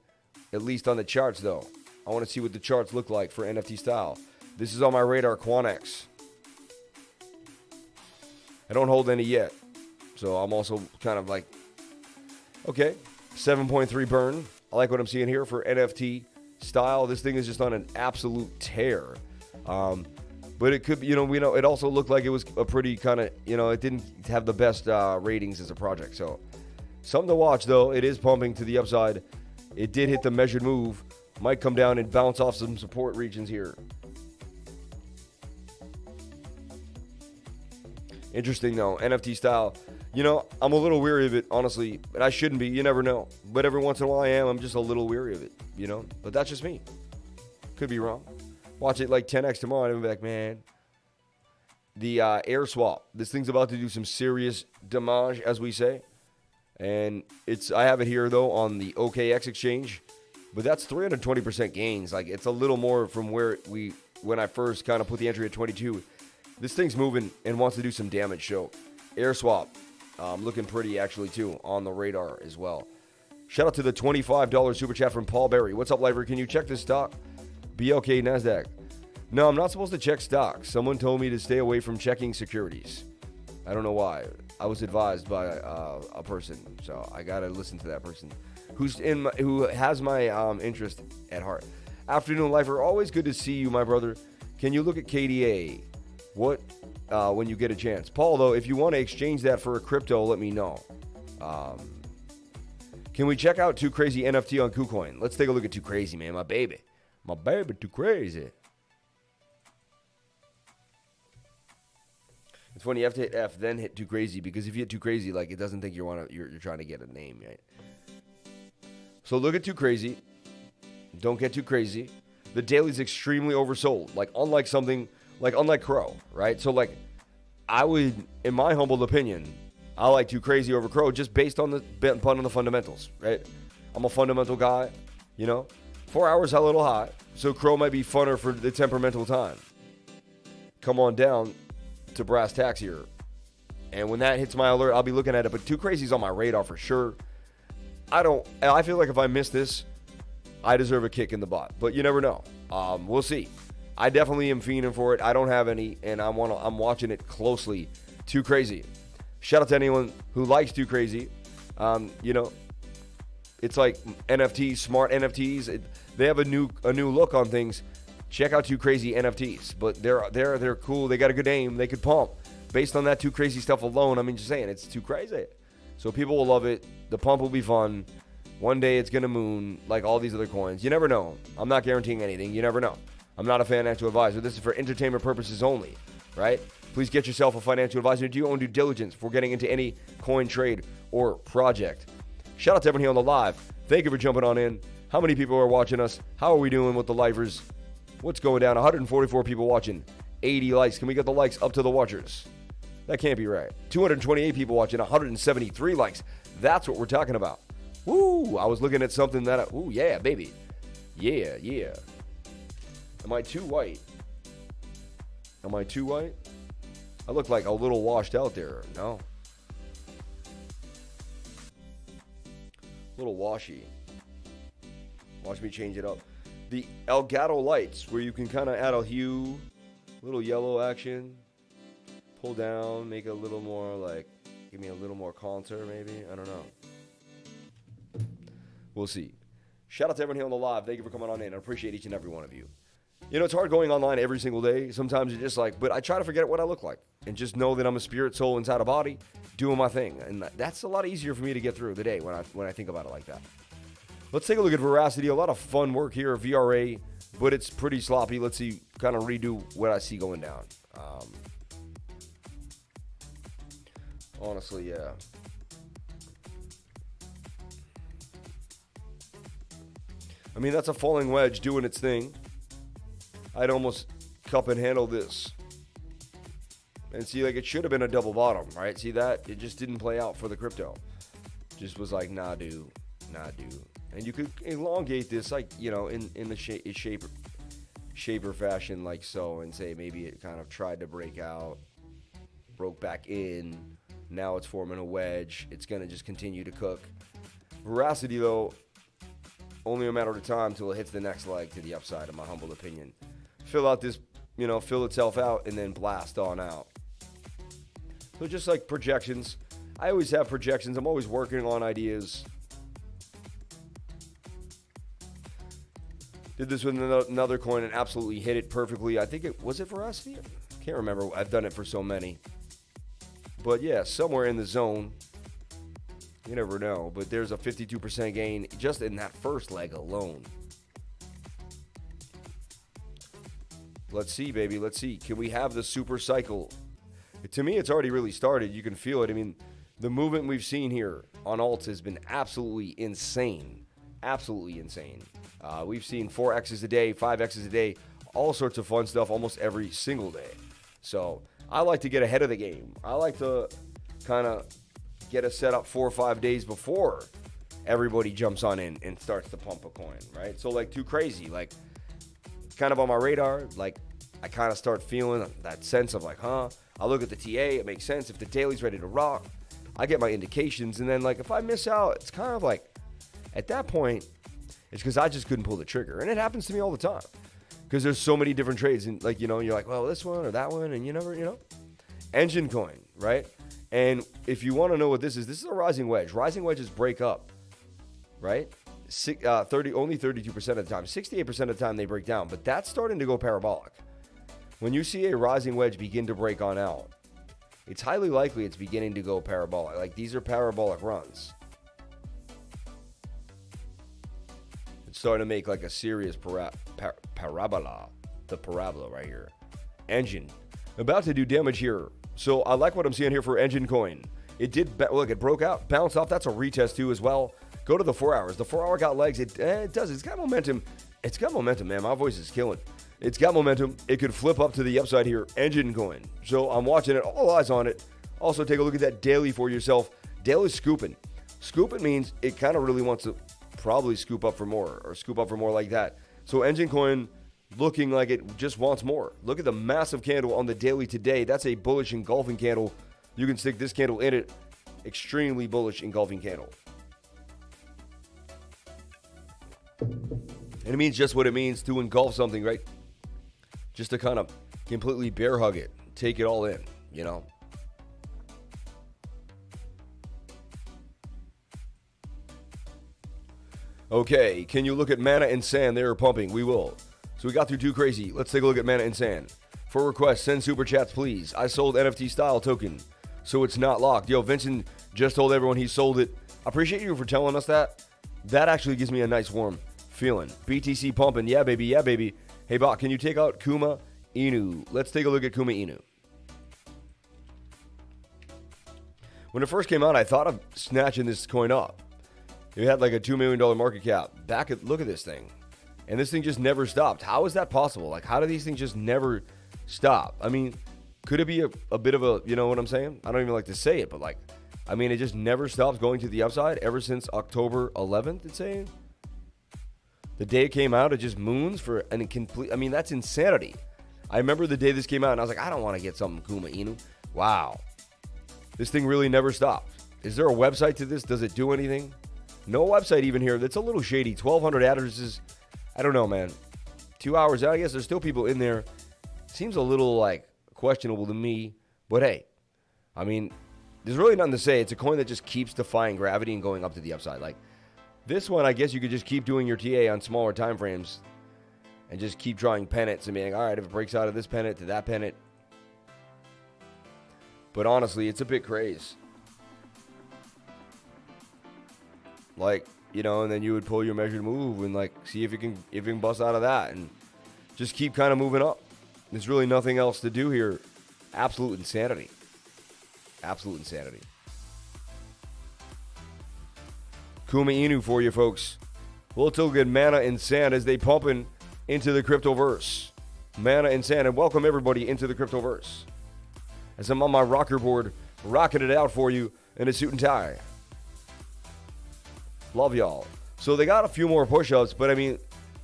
at least on the charts, though. I want to see what the charts look like for NFTSTYLE. This is on my radar, QANX. I don't hold any yet. So I'm also kind of like, okay, 7.3 burn. I like what I'm seeing here for NFTSTYLE. This thing is just on an absolute tear. But it could, we know it also looked like it was a pretty kind of, it didn't have the best ratings as a project. So something to watch, though. It is pumping to the upside. It did hit the measured move. Might come down and bounce off some support regions here. Interesting, though. NFTSTYLE. I'm a little weary of it, honestly. But I shouldn't be. You never know. But every once in a while I am. I'm just a little weary of it, But that's just me. Could be wrong. Watch it like 10x tomorrow and I'll be like, man. The air swap. This thing's about to do some serious damage, as we say. And I have it here, though, on the OKX exchange. But that's 320% gains. Like, it's a little more from when I first kind of put the entry at 22. This thing's moving and wants to do some damage. So, air swap. Looking pretty, actually, too, on the radar as well. Shout out to the $25 super chat from Paul Berry. What's up, Lifer? Can you check this stock? BLK NASDAQ. No, I'm not supposed to check stocks. Someone told me to stay away from checking securities. I don't know why. I was advised by a person, so I gotta listen to that person who has my interest at heart. Afternoon, Lifer. Always good to see you, my brother. Can you look at KDA? What when you get a chance, Paul? Though, if you want to exchange that for a crypto, let me know. Can we check out Too Crazy NFT on KuCoin? Let's take a look at Too Crazy, man. My baby, Too Crazy. It's funny, you have to hit F, then hit Too Crazy, because if you hit Too Crazy, like, it doesn't think you're trying to get a name, right? So look at Too Crazy. Don't get too crazy. The daily's extremely oversold. Like, unlike Crow, right? So, like, I would, in my humble opinion, I like Too Crazy over Crow just based on the fundamentals, right? I'm a fundamental guy, 4 hours a little hot, so Crow might be funner for the temperamental time. Come on down to brass tacks here. And when that hits my alert, I'll be looking at it. But Too Crazy's on my radar for sure. I feel like if I miss this, I deserve a kick in the butt. But you never know. We'll see. I definitely am fiending for it. I don't have any, and I'm watching it closely. Too Crazy. Shout out to anyone who likes Too Crazy. It's like NFTs, smart NFTs. They have a new look on things. Check out Too Crazy NFTs. But they're cool. They got a good aim. They could pump. Based on that Too Crazy stuff alone, I mean, just saying, it's too crazy. So people will love it. The pump will be fun. One day it's going to moon like all these other coins. You never know. I'm not guaranteeing anything. You never know. I'm not a financial advisor. This is for entertainment purposes only, right? Please get yourself a financial advisor. Do your own due diligence before getting into any coin trade or project. Shout out to everyone here on the live. Thank you for jumping on in. How many people are watching us? How are we doing with the lifers? What's going down? 144 people watching. 80 likes. Can we get the likes up to the watchers? That can't be right. 228 people watching. 173 likes. That's what we're talking about. Woo! I was looking at something that... Ooh, yeah, baby. Yeah. Am I too white? I look like a little washed out there. No. A little washy. Watch me change it up. The Elgato lights, where you can kind of add a hue, little yellow action, pull down, make it a little more like, give me a little more contour maybe. I don't know. We'll see. Shout out to everyone here on the live. Thank you for coming on in. I appreciate each and every one of you. You know, it's hard going online every single day. Sometimes you're just like, but I try to forget what I look like and just know that I'm a spirit, soul inside a body doing my thing. And that's a lot easier for me to get through the day when I think about it like that. Let's take a look at Veracity. A lot of fun work here, VRA, but it's pretty sloppy. Let's see, kind of redo what I see going down. Honestly, yeah. I mean, that's a falling wedge doing its thing. I'd almost cup and handle this. And see, like, it should have been a double bottom, right? See that? It just didn't play out for the crypto. Just was like, nah, dude. And you could elongate this, like, you know, in the shaper fashion, like so, and say maybe it kind of tried to break out, broke back in. Now it's forming a wedge. It's going to just continue to cook. Veracity, though, only a matter of time till it hits the next leg to the upside, in my humble opinion. Fill out this, you know, fill itself out and then blast on out. So just like projections, I always have projections. I'm always working on ideas. Did this with another coin and absolutely hit it perfectly. I think was it Veracity? I can't remember. I've done it for so many. But yeah, somewhere in the zone. You never know. But there's a 52% gain just in that first leg alone. Let's see, baby. Let's see. Can we have the super cycle? To me, it's already really started. You can feel it. I mean, the movement we've seen here on alts has been absolutely insane. Absolutely insane. We've seen 4X's a day, 5X's a day, all sorts of fun stuff almost every single day. So I like to get ahead of the game. I like to kind of get a setup 4 or 5 days before everybody jumps on in and starts to pump a coin, right? So like too crazy, like kind of on my radar, like I kind of start feeling that sense of like, I look at the TA, it makes sense. If the daily's ready to rock, I get my indications. And then like if I miss out, it's kind of like at that point, it's because I just couldn't pull the trigger. And it happens to me all the time because there's so many different trades. And like, you know, you're like, well, this one or that one. And you never, you know, engine coin, right? And if you want to know what this is a rising wedge. Rising wedges break up, right? Only 32% of the time. 68% of the time they break down. But that's starting to go parabolic. When you see a rising wedge begin to break on out, it's highly likely it's beginning to go parabolic. Like these are parabolic runs. It's starting to make like a serious parabola. The parabola right here. Engine. About to do damage here. So I like what I'm seeing here for engine coin. It did, look, it broke out, bounced off. That's a retest too as well. Go to the 4 hours. The 4 hour got legs. It does. It's got momentum. It's got momentum, man. My voice is killing. It's got momentum. It could flip up to the upside here. Engine coin. So I'm watching it. All eyes on it. Also, take a look at that daily for yourself. Daily scooping. Scooping means it kind of really wants to probably scoop up for more or scoop up for more like that. So engine coin looking like it just wants more. Look at the massive candle on the daily today. That's a bullish engulfing candle. You can stick this candle in it. Extremely bullish engulfing candle. And it means just what it means to engulf something, right? Just to kind of completely bear hug it. Take it all in, you know? Okay, can you look at Mana and Sand? They are pumping. We will. So we got through Too Crazy. Let's take a look at Mana and Sand. For requests, send super chats, please. I sold NFT.STYLE token, so it's not locked. Yo, Vincent just told everyone he sold it. I appreciate you for telling us that. That actually gives me a nice warm feeling. BTC pumping. Yeah, baby. Yeah, baby. Hey, Bot, can you take out KUMA Inu? Let's take a look at KUMA Inu. When it first came out, I thought of snatching this coin up. It had like a $2 million market cap. Look at this thing. And this thing just never stopped. How is that possible? Like, how do these things just never stop? I mean, could it be a bit of a, you know what I'm saying? I don't even like to say it, but like, I mean, it just never stops going to the upside ever since October 11th, it's saying. The day it came out, it just moons for an complete, I mean, that's insanity. I remember the day this came out, and I was like, I don't want to get something KUMA Inu. Wow. This thing really never stopped. Is there a website to this? Does it do anything? No website even here. That's a little shady. 1,200 addresses. I don't know, man. 2 hours out. I guess there's still people in there. Seems a little, like, questionable to me. But, hey, I mean, there's really nothing to say. It's a coin that just keeps defying gravity and going up to the upside. Like, This one, I guess you could just keep doing your TA on smaller time frames and just keep drawing pennants and being, all right, if it breaks out of this pennant to that pennant. But honestly, it's a bit crazy. Like, you know, and then you would pull your measured move and like see if you can bust out of that and just keep kind of moving up. There's really nothing else to do here. Absolute insanity. Absolute insanity. KUMA Inu for you folks. We'll still get Mana and Sand as they pumping into the cryptoverse. Mana and Sand, and welcome everybody into the cryptoverse. As I'm on my rocker board, rocking it out for you in a suit and tie. Love y'all. So they got a few more push-ups, but I mean,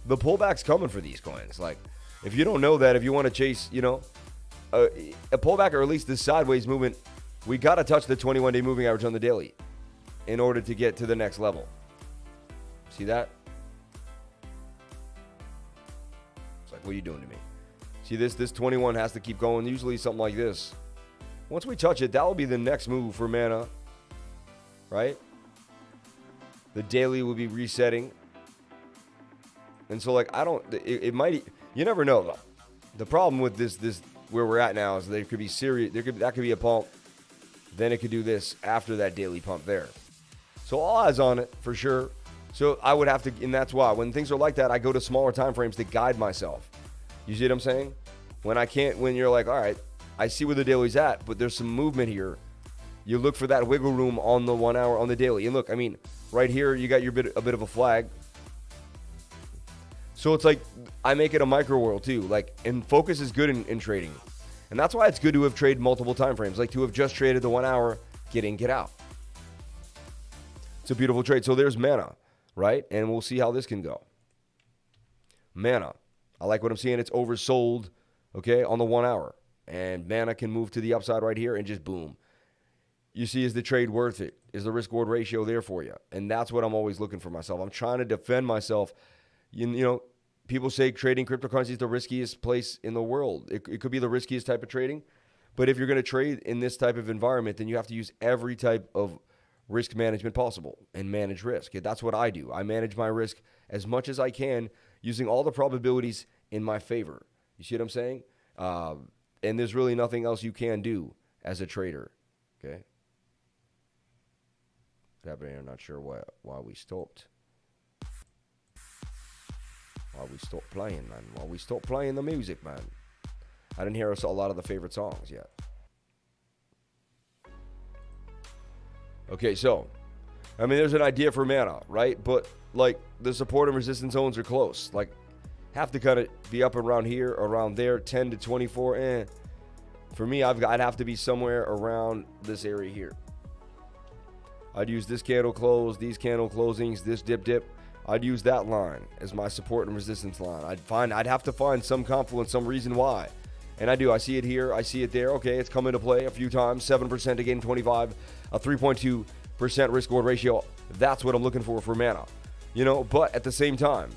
the pullback's coming for these coins. Like, if you don't know that, if you want to chase, you know, a pullback or at least this sideways movement, we got to touch the 21-day moving average on the daily in order to get to the next level. See that? It's like, what are you doing to me? See this 21 has to keep going. Usually something like this. Once we touch it, that will be the next move for Mana, right? The daily will be resetting. And so, like, it might, you never know, though. The problem with this where we're at now is there could be that could be a pump. Then it could do this after that daily pump there. So all eyes on it for sure. So I would have to, and that's why when things are like that, I go to smaller time frames to guide myself. You see what I'm saying? When you're like, all right, I see where the daily's at, but there's some movement here. You look for that wiggle room on the 1 hour on the daily. And look, I mean, right here, you got a bit of a flag. So it's like, I make it a micro world too. Like, and focus is good in trading. And that's why it's good to have traded multiple time frames. Like to have just traded the 1 hour, get in, get out. It's a beautiful trade. So there's Mana, right? And we'll see how this can go. Mana. I like what I'm seeing. It's oversold, okay, on the 1 hour. And Mana can move to the upside right here and just boom. You see, is the trade worth it? Is the risk-reward ratio there for you? And that's what I'm always looking for myself. I'm trying to defend myself. You know, people say trading cryptocurrency is the riskiest place in the world. It could be the riskiest type of trading. But if you're going to trade in this type of environment, then you have to use every type of risk management possible and manage risk. That's what I do. I manage my risk as much as I can using all the probabilities in my favor. You see what I'm saying? And there's really nothing else you can do as a trader. Okay? What's happening here? I'm not sure why we stopped. Why we stopped playing, man. Why we stopped playing the music, man. I didn't hear a lot of the favorite songs yet. Okay, so, I mean, there's an idea for Mana, right? But, like, the support and resistance zones are close. Like, have to kind of be up around here, around there, 10 to 24. For me, I'd have to be somewhere around this area here. I'd use this candle close, these candle closings, this dip. I'd use that line as my support and resistance line. I'd have to find some confluence, some reason why. And I do. I see it here. I see it there. Okay, it's come into play a few times. 7% again, 25. A 3.2% risk-reward ratio. That's what I'm looking for Mana. You know, but at the same time,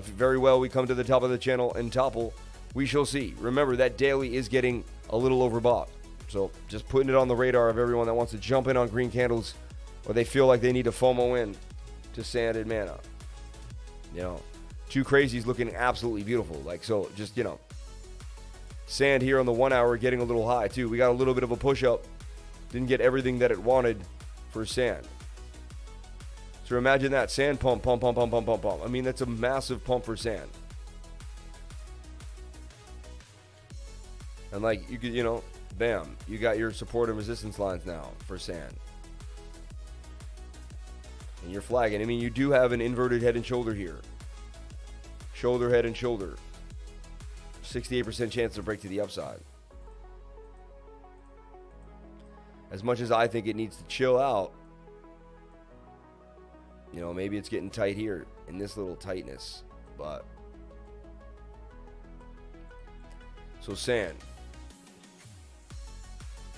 very well we come to the top of the channel and topple. We shall see. Remember, that daily is getting a little overbought. So just putting it on the radar of everyone that wants to jump in on green candles or they feel like they need to FOMO in to Sand and Mana. You know, two crazies looking absolutely beautiful. Like, so just, you know, Sand here on the 1 hour getting a little high too. We got a little bit of a push up. Didn't get everything that it wanted for Sand. So imagine that. Sand pump. I mean, that's a massive pump for Sand. And like, you could, you know, bam, you got your support and resistance lines now for Sand. And you're flagging. I mean, you do have an inverted head and shoulder here. Shoulder, head, and shoulder. 68% chance to break to the upside. As much as I think it needs to chill out, you know, maybe it's getting tight here in this little tightness. But so Sand.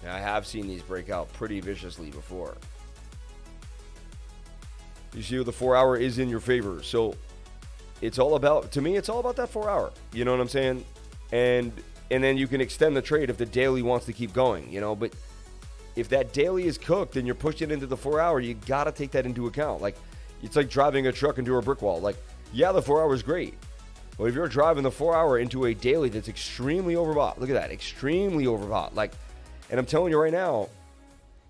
And I have seen these break out pretty viciously before. You see the 4 hour is in your favor. So it's all about, to me, it's all about that 4 hour. You know what I'm saying? And then you can extend the trade if the daily wants to keep going, you know. But if that daily is cooked and you're pushing it into the 4 hour, you got to take that into account. Like, it's like driving a truck into a brick wall. Like, yeah, the 4 hour is great. But if you're driving the 4 hour into a daily that's extremely overbought, look at that, extremely overbought. Like, and I'm telling you right now,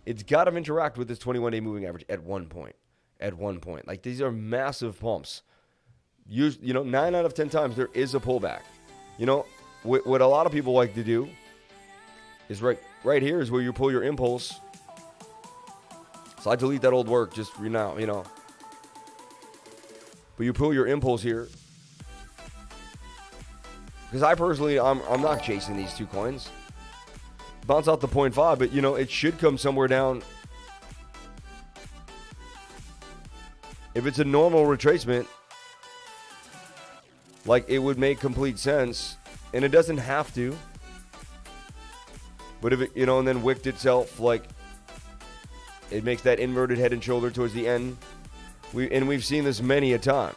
it's got to interact with this 21-day moving average at one point. At one point. Like, these are massive pumps. You know, 9 out of 10 times there is a pullback. You know, what a lot of people like to do is right here is where you pull your impulse. So I delete that old work just for now, you know. But you pull your impulse here. Because I personally, I'm not chasing these two coins. Bounce out the 0.5, but, you know, it should come somewhere down. If it's a normal retracement, like, it would make complete sense. And it doesn't have to. But if it, you know, and then wicked itself, like, it makes that inverted head and shoulder towards the end. We've seen this many a time.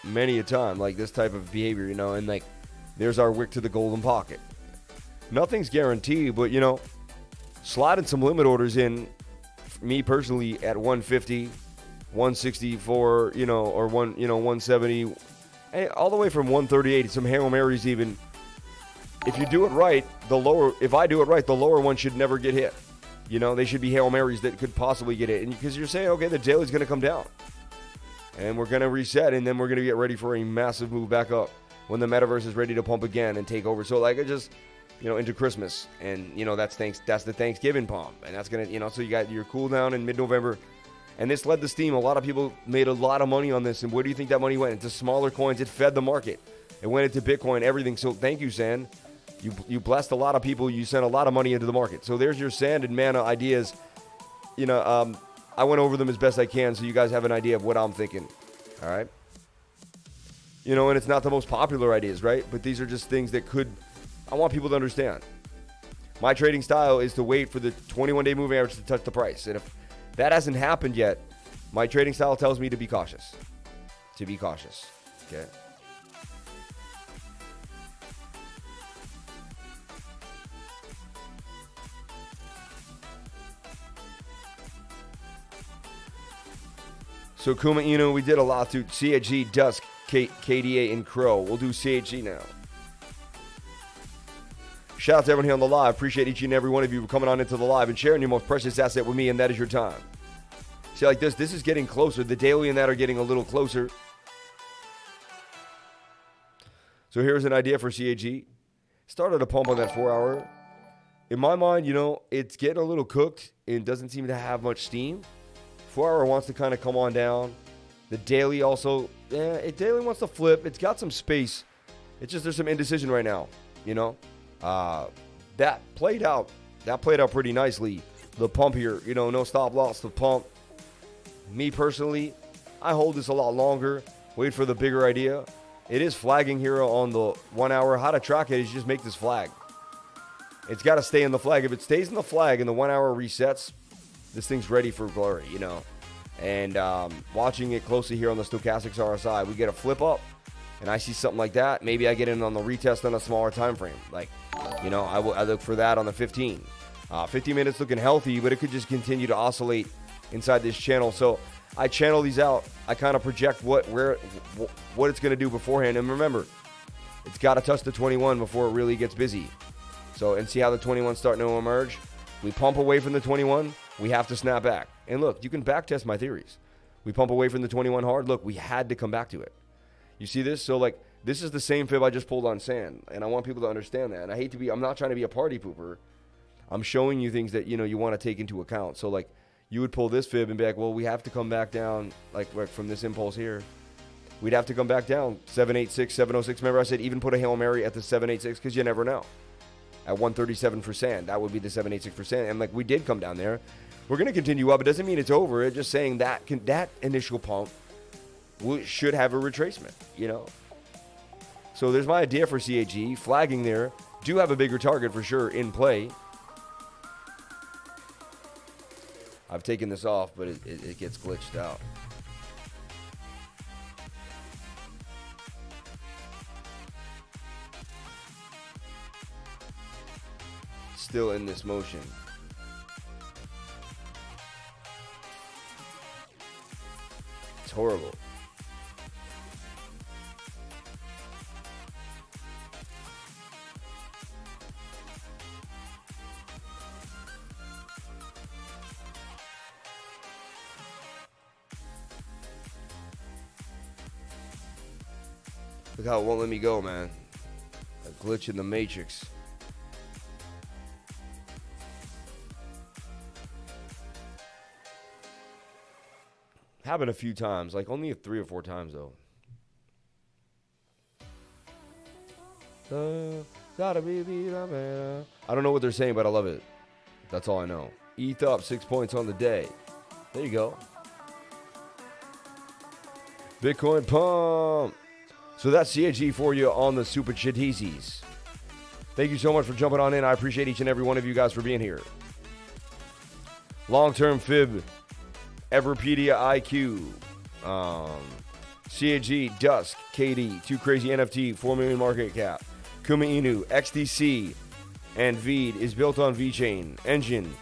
Many a time, like this type of behavior, you know, and like, there's our wick to the golden pocket. Nothing's guaranteed, but, you know, sliding some limit orders in, me personally, at 150, 164, you know, or 170, all the way from 138, some Hail Marys even. If you do it right, if I do it right, the lower one should never get hit. You know, they should be Hail Marys that could possibly get hit. And because you're saying, okay, the daily's going to come down. And we're going to reset, and then we're going to get ready for a massive move back up when the metaverse is ready to pump again and take over. So, like, it just, you know, into Christmas. And, you know, that's the Thanksgiving pump. And that's going to, you know, so you got your cool down in mid-November. And this led the steam. A lot of people made a lot of money on this. And where do you think that money went? Into smaller coins. It fed the market. It went into Bitcoin, everything. So thank you, Sand. You blessed a lot of people. You sent a lot of money into the market. So there's your Sand and Mana ideas. You know, I went over them as best I can so you guys have an idea of what I'm thinking. All right? You know, and it's not the most popular ideas, right? But these are just things that I want people to understand. My trading style is to wait for the 21-day moving average to touch the price. And if that hasn't happened yet, my trading style tells me to be cautious. To be cautious. Okay? So, KUMA, you know, we did a lot through CHG, DUSK, KDA, and Crow. We'll do CHG now. Shout out to everyone here on the live. Appreciate each and every one of you for coming on into the live and sharing your most precious asset with me, and that is your time. See, like this is getting closer. The daily and that are getting a little closer. So here's an idea for CHG. Started a pump on that 4 hour. In my mind, you know, it's getting a little cooked and doesn't seem to have much steam. 4 hour wants to kind of come on down. The daily also, daily wants to flip. It's got some space. It's just there's some indecision right now, you know. That played out pretty nicely. The pump here, you know, no stop loss, the pump. Me personally, I hold this a lot longer. Wait for the bigger idea. It is flagging here on the 1 hour. How to track it is just make this flag. It's got to stay in the flag. If it stays in the flag and the 1 hour resets, this thing's ready for glory, you know. And watching it closely here on the stochastics RSI, we get a flip up, and I see something like that. Maybe I get in on the retest on a smaller time frame. Like, you know, I look for that on the 15. 15 minutes looking healthy, but it could just continue to oscillate inside this channel. So I channel these out. I kind of project what it's going to do beforehand. And remember, it's got to touch the 21 before it really gets busy. So, and see how the 21's starting to emerge. We pump away from the 21. We have to snap back. And look, you can back test my theories. We pump away from the 21 hard. Look, we had to come back to it. You see this? So, like, this is the same fib I just pulled on Sand. And I want people to understand that. And I'm not trying to be a party pooper. I'm showing you things that, you know, you want to take into account. So, like, you would pull this fib and be like, well, we have to come back down, like from this impulse here. We'd have to come back down 786, 706. Remember I said even put a Hail Mary at the 786 because you never know. At 137 for Sand, that would be the 786%. And, like, we did come down there. We're going to continue up. It doesn't mean it's over. It's just saying that that initial pump should have a retracement, you know. So there's my idea for CHG. Flagging there. Do have a bigger target for sure in play. I've taken this off, but it gets glitched out. Still in this motion. It's horrible. Look how it won't let me go, man. A glitch in the matrix. Happened a few times, like only 3 or 4 times though. I don't know what they're saying, but I love it. That's all I know. ETH up 6 points on the day. There you go. Bitcoin pump. So that's CHG for you on the Super Chitizis. Thank you so much for jumping on in. I appreciate each and every one of you guys for being here. Long-term fib, Everpedia IQ, CHG, DUSK, KD, 2 Crazy NFT, 4 million market cap, KUMA Inu, XDC, and VEED is built on VeChain, Engine,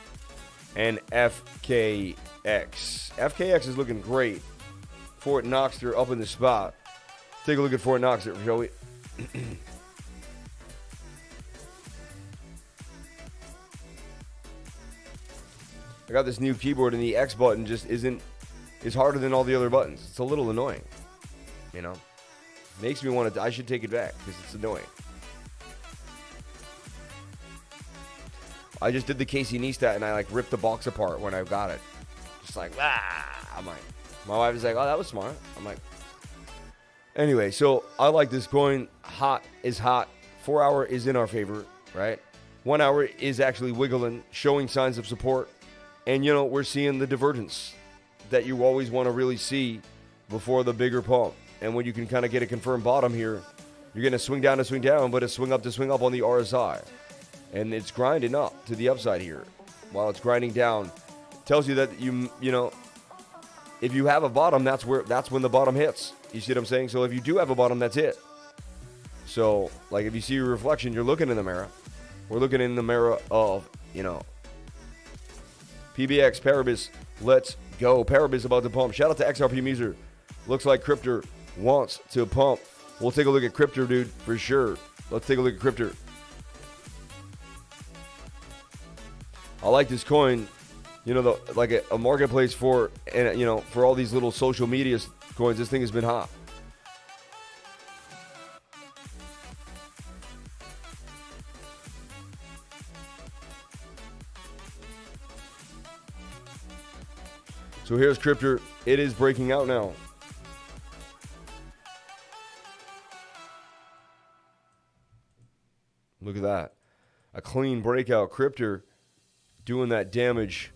and FKX. FKX is looking great. Fort Knoxter up in the spot. Take a look at Fort Knoxter, shall we? I got this new keyboard and the X button just is harder than all the other buttons. It's a little annoying, you know? Makes me want to, I should take it back because it's annoying. I just did the Casey Neistat and I like ripped the box apart when I got it. Just like, I'm like, my wife is like, oh, that was smart. I'm like, anyway, so I like this coin. Hot is hot. 4 hour is in our favor, right? 1 hour is actually wiggling, showing signs of support. And, you know, we're seeing the divergence that you always want to really see before the bigger pump. And when you can kind of get a confirmed bottom here, you're going to swing down, but a swing up on the RSI. And it's grinding up to the upside here. While it's grinding down, tells you that you know, if you have a bottom, that's when the bottom hits. You see what I'm saying? So if you do have a bottom, that's it. So, like, if you see your reflection, you're looking in the mirror. We're looking in the mirror of, you know, PBX, Paribus, let's go. Paribus about to pump. Shout out to XRP Muser. Looks like Cryptor wants to pump. We'll take a look at Cryptor, dude, for sure. Let's take a look at Cryptor. I like this coin. You know, like a marketplace for, and you know, for all these little social media coins. This thing has been hot. So here's Cryptor. It is breaking out now. Look at that. A clean breakout. Cryptor doing that damage.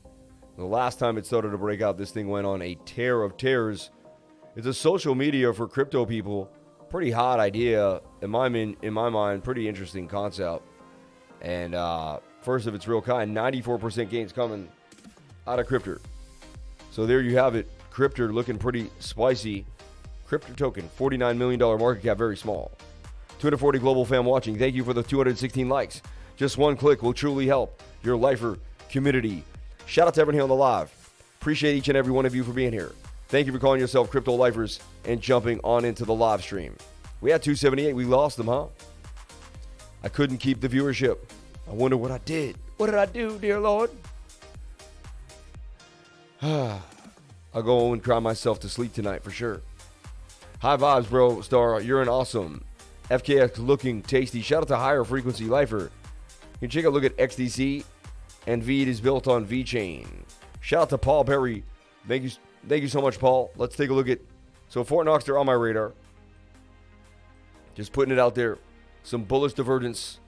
The last time it started to break out, this thing went on a tear of tears. It's a social media for crypto people. Pretty hot idea. In my mind, pretty interesting concept. And first of its real kind, 94% gains coming out of Cryptor. So there you have it. Cryptor looking pretty spicy. Cryptor token, $49 million market cap, very small. 240 global fam watching. Thank you for the 216 likes. Just one click will truly help your lifer community. Shout out to everyone here on the live. Appreciate each and every one of you for being here. Thank you for calling yourself crypto lifers and jumping on into the live stream. We had 278. We lost them, huh? I couldn't keep the viewership. I wonder what I did. What did I do, dear Lord? I'll go home and cry myself to sleep tonight for sure. High vibes, bro. Star, you're an awesome. FKX looking tasty. Shout out to Higher Frequency Lifer. You can take a look at XDC, and VEED is built on VeChain. Shout out to Paul Perry. Thank you so much, Paul. Let's take a look at, so Fort Knox, they're on my radar. Just putting it out there. Some bullish divergence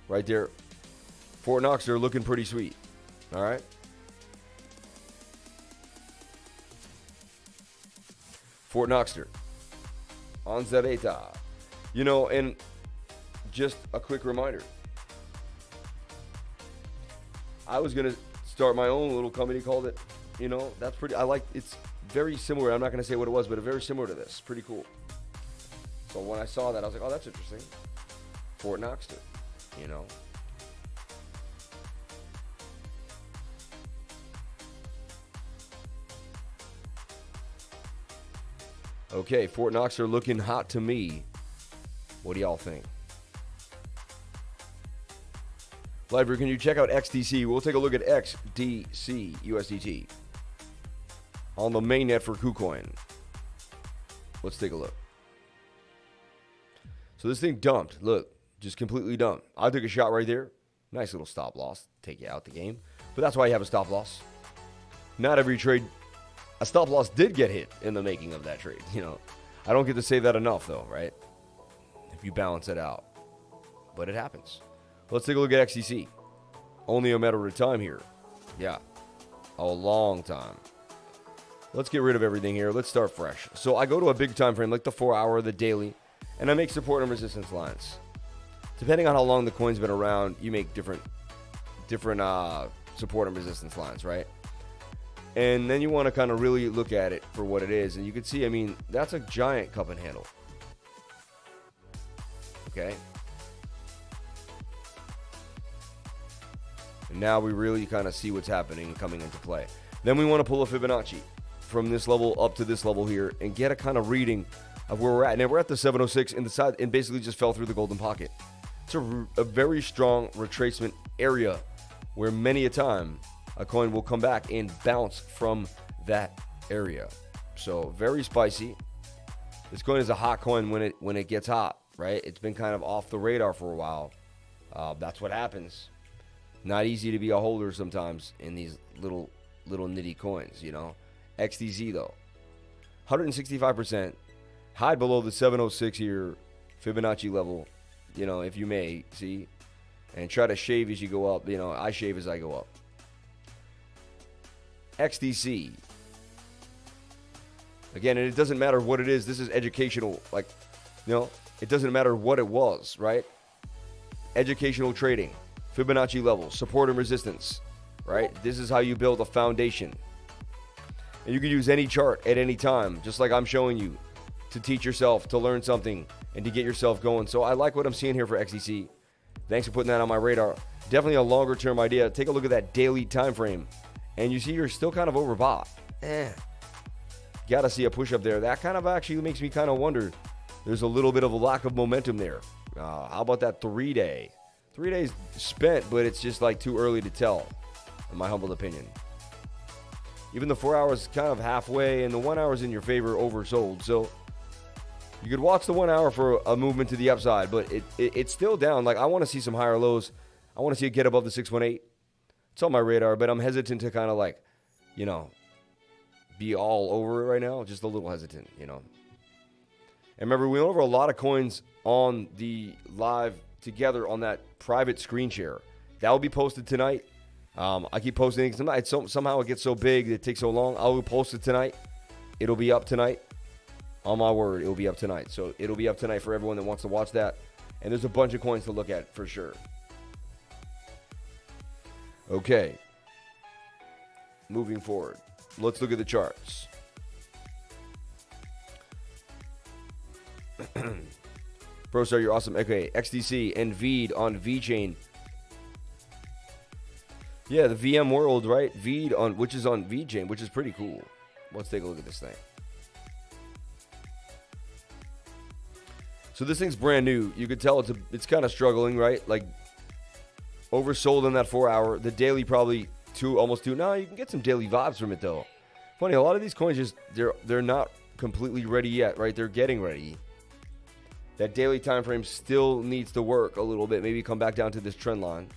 right there. Fort Knox, they're looking pretty sweet. All right. Fort Knoxter on Zebeta. You know, and just a quick reminder. I was going to start my own little company called it, you know, that's pretty, I like, it's very similar. I'm not going to say what it was, but it's very similar to this. Pretty cool. So when I saw that, I was like, oh, that's interesting. Fort Knoxter, you know. Okay, Fort Knox are looking hot to me. What do y'all think? Liver, can you check out XTC? We'll take a look at XTC USDT on the mainnet for KuCoin. Let's take a look. So this thing dumped. Look, just completely dumped. I took a shot right there. Nice little stop loss. Take you out the game. But that's why you have a stop loss. Not every trade. A stop loss did get hit in the making of that trade. You know, I don't get to say that enough though, right? If you balance it out. But it happens. Let's take a look at XTC. Only a matter of time here. Yeah, a long time. Let's get rid of everything here. Let's start fresh. So I go to a big time frame, like the 4-hour, the daily, and I make support and resistance lines. Depending on how long the coin's been around, you make different support and resistance lines, right? And then you want to kind of really look at it for what it is. And you can see, I mean, that's a giant cup and handle. Okay. And now we really kind of see what's happening and coming into play. Then we want to pull a Fibonacci from this level up to this level here and get a kind of reading of where we're at. Now we're at the 706 in the side and basically just fell through the golden pocket. It's a very strong retracement area where many a time a coin will come back and bounce from that area. So very spicy. This coin is a hot coin when it gets hot, right? It's been kind of off the radar for a while. That's what happens. Not easy to be a holder sometimes in these little nitty coins, you know. XTZ though, 165%, hide below the 706 here, Fibonacci level, you know, if you may see, and try to shave as you go up. You know, I shave as I go up. XTC. Again, and it doesn't matter what it is. This is educational. Like, you know, it doesn't matter what it was, right? Educational trading. Fibonacci levels, support and resistance, right? This is how you build a foundation. And you can use any chart at any time, just like I'm showing you, to teach yourself, to learn something, and to get yourself going. So I like what I'm seeing here for XTC. Thanks for putting that on my radar. Definitely a longer term idea. Take a look at that daily time frame, and you see you're still kind of overbought. Got to see a push up there. That kind of actually makes me kind of wonder. There's a little bit of a lack of momentum there. How about that 3-day? 3 days spent, but it's just like too early to tell, in my humble opinion. Even the 4 hours kind of halfway, and the 1 hour is in your favor, oversold. So you could watch the 1 hour for a movement to the upside, but it's still down. Like, I want to see some higher lows. I want to see it get above the 618. It's on my radar, but I'm hesitant to kind of like, you know, be all over it right now. Just a little hesitant, you know. And remember, we went over a lot of coins on the live together on that private screen share. That will be posted tonight. I keep posting things. Somehow it gets so big, it takes so long. I will post it tonight. It'll be up tonight. On my word, it'll be up tonight. So it'll be up tonight for everyone that wants to watch that. And there's a bunch of coins to look at for sure. Okay. Moving forward. Let's look at the charts. ProStar, you're awesome. Okay, XTC and VEED on VeChain. Yeah, the VM world, right? VEED on, which is on VeChain, which is pretty cool. Let's take a look at this thing. So this thing's brand new. You could tell it's kind of struggling, right? Like oversold in that 4 hour. The daily probably almost two. No, you can get some daily vibes from it though. Funny, a lot of these coins just they're not completely ready yet, right? They're getting ready. That daily time frame still needs to work a little bit. Maybe come back down to this trend line.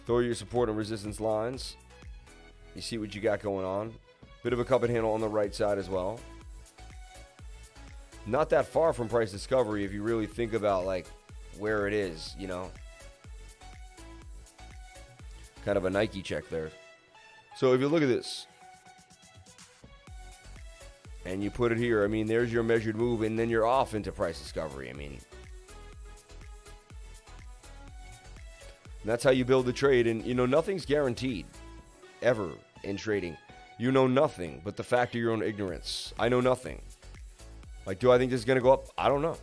Throw your support and resistance lines. You see what you got going on. Bit of a cup and handle on the right side as well. Not that far from price discovery if you really think about like where it is, you know. Kind of a Nike check there. So if you look at this and you put it here, I mean, there's your measured move, and then you're off into price discovery. I mean, that's how you build the trade. And, you know, nothing's guaranteed ever in trading. You know nothing but the fact of your own ignorance. I know nothing. Like, do I think this is going to go up? I don't know.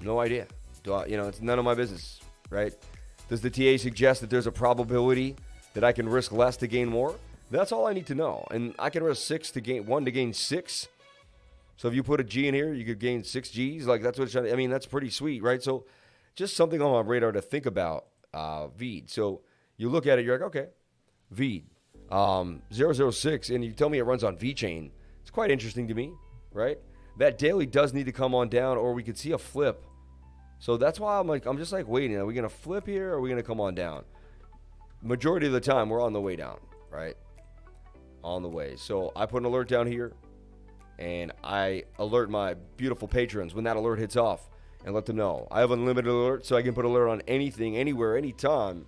No idea. It's none of my business, right? Does the TA suggest that there's a probability that I can risk less to gain more? That's all I need to know. And I can risk 6 to gain 1 to gain 6. So if you put a G in here, you could gain 6 Gs. Like that's what I mean. That's pretty sweet, right? So just something on my radar to think about. VEED. So you look at it, you're like, okay, VEED 006, and you tell me it runs on VeChain. It's quite interesting to me, right? That daily does need to come on down, or we could see a flip. So that's why I'm just like waiting. Are we gonna flip here, or are we gonna come on down? Majority of the time, we're on the way down, right? On the way. So I put an alert down here, and I alert my beautiful patrons when that alert hits off, and let them know. I have unlimited alerts, so I can put alert on anything, anywhere, anytime.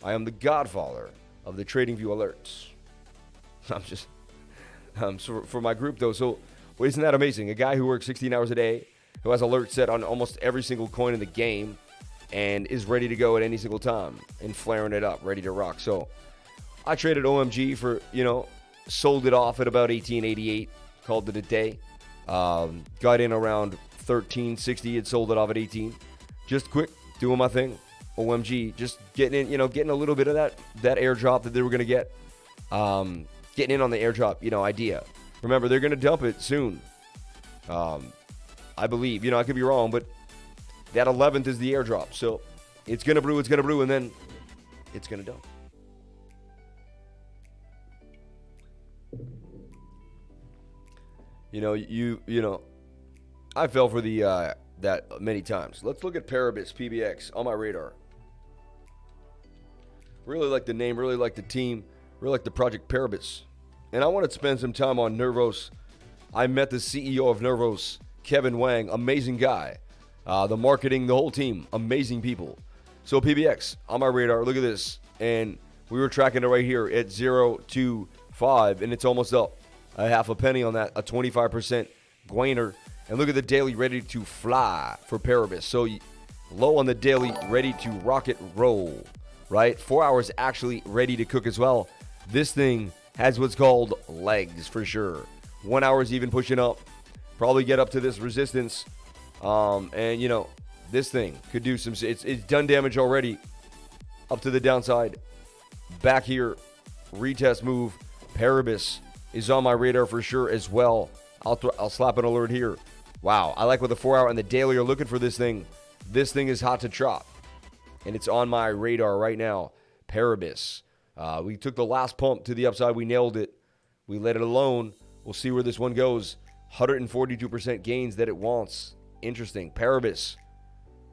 I am the godfather of the TradingView alerts. So for my group though. So isn't that amazing? A guy who works 16 hours a day, who has alerts set on almost every single coin in the game, and is ready to go at any single time and flaring it up, ready to rock. So I traded OMG for, sold it off at about 1888, called it a day. Got in around 1360, had sold it off at 18. Just quick, doing my thing. OMG, just getting in, getting a little bit of that airdrop that they were going to get. Getting in on the airdrop, idea. Remember, they're going to dump it soon. I believe. I could be wrong, but that 11th is the airdrop. So it's going to brew, and then it's going to dump. I fell for the that many times. Let's look at Paribus PBX on my radar. Really like the name, really like the team, really like the project Paribus. And I want to spend some time on Nervos. I met the CEO of Nervos, Kevin Wang, amazing guy. The marketing, the whole team, amazing people. So PBX on my radar, look at this. And we were tracking it right here at 0.25, and it's almost up a half a penny on that, a 25% gainer. And look at the daily ready to fly for Paribus. So low on the daily, ready to rocket roll, right? 4 hours actually ready to cook as well. This thing has what's called legs for sure. 1 hour is even pushing up. Probably get up to this resistance. And this thing could do some, it's done damage already. Up to the downside. Back here, retest move. Paribus is on my radar for sure as well. I'll slap an alert here. Wow, I like what the 4 hour and the daily are looking for this thing. This thing is hot to trot. And it's on my radar right now. Paribus. We took the last pump to the upside. We nailed it. We let it alone. We'll see where this one goes. 142% gains that it wants. Interesting. Paribus.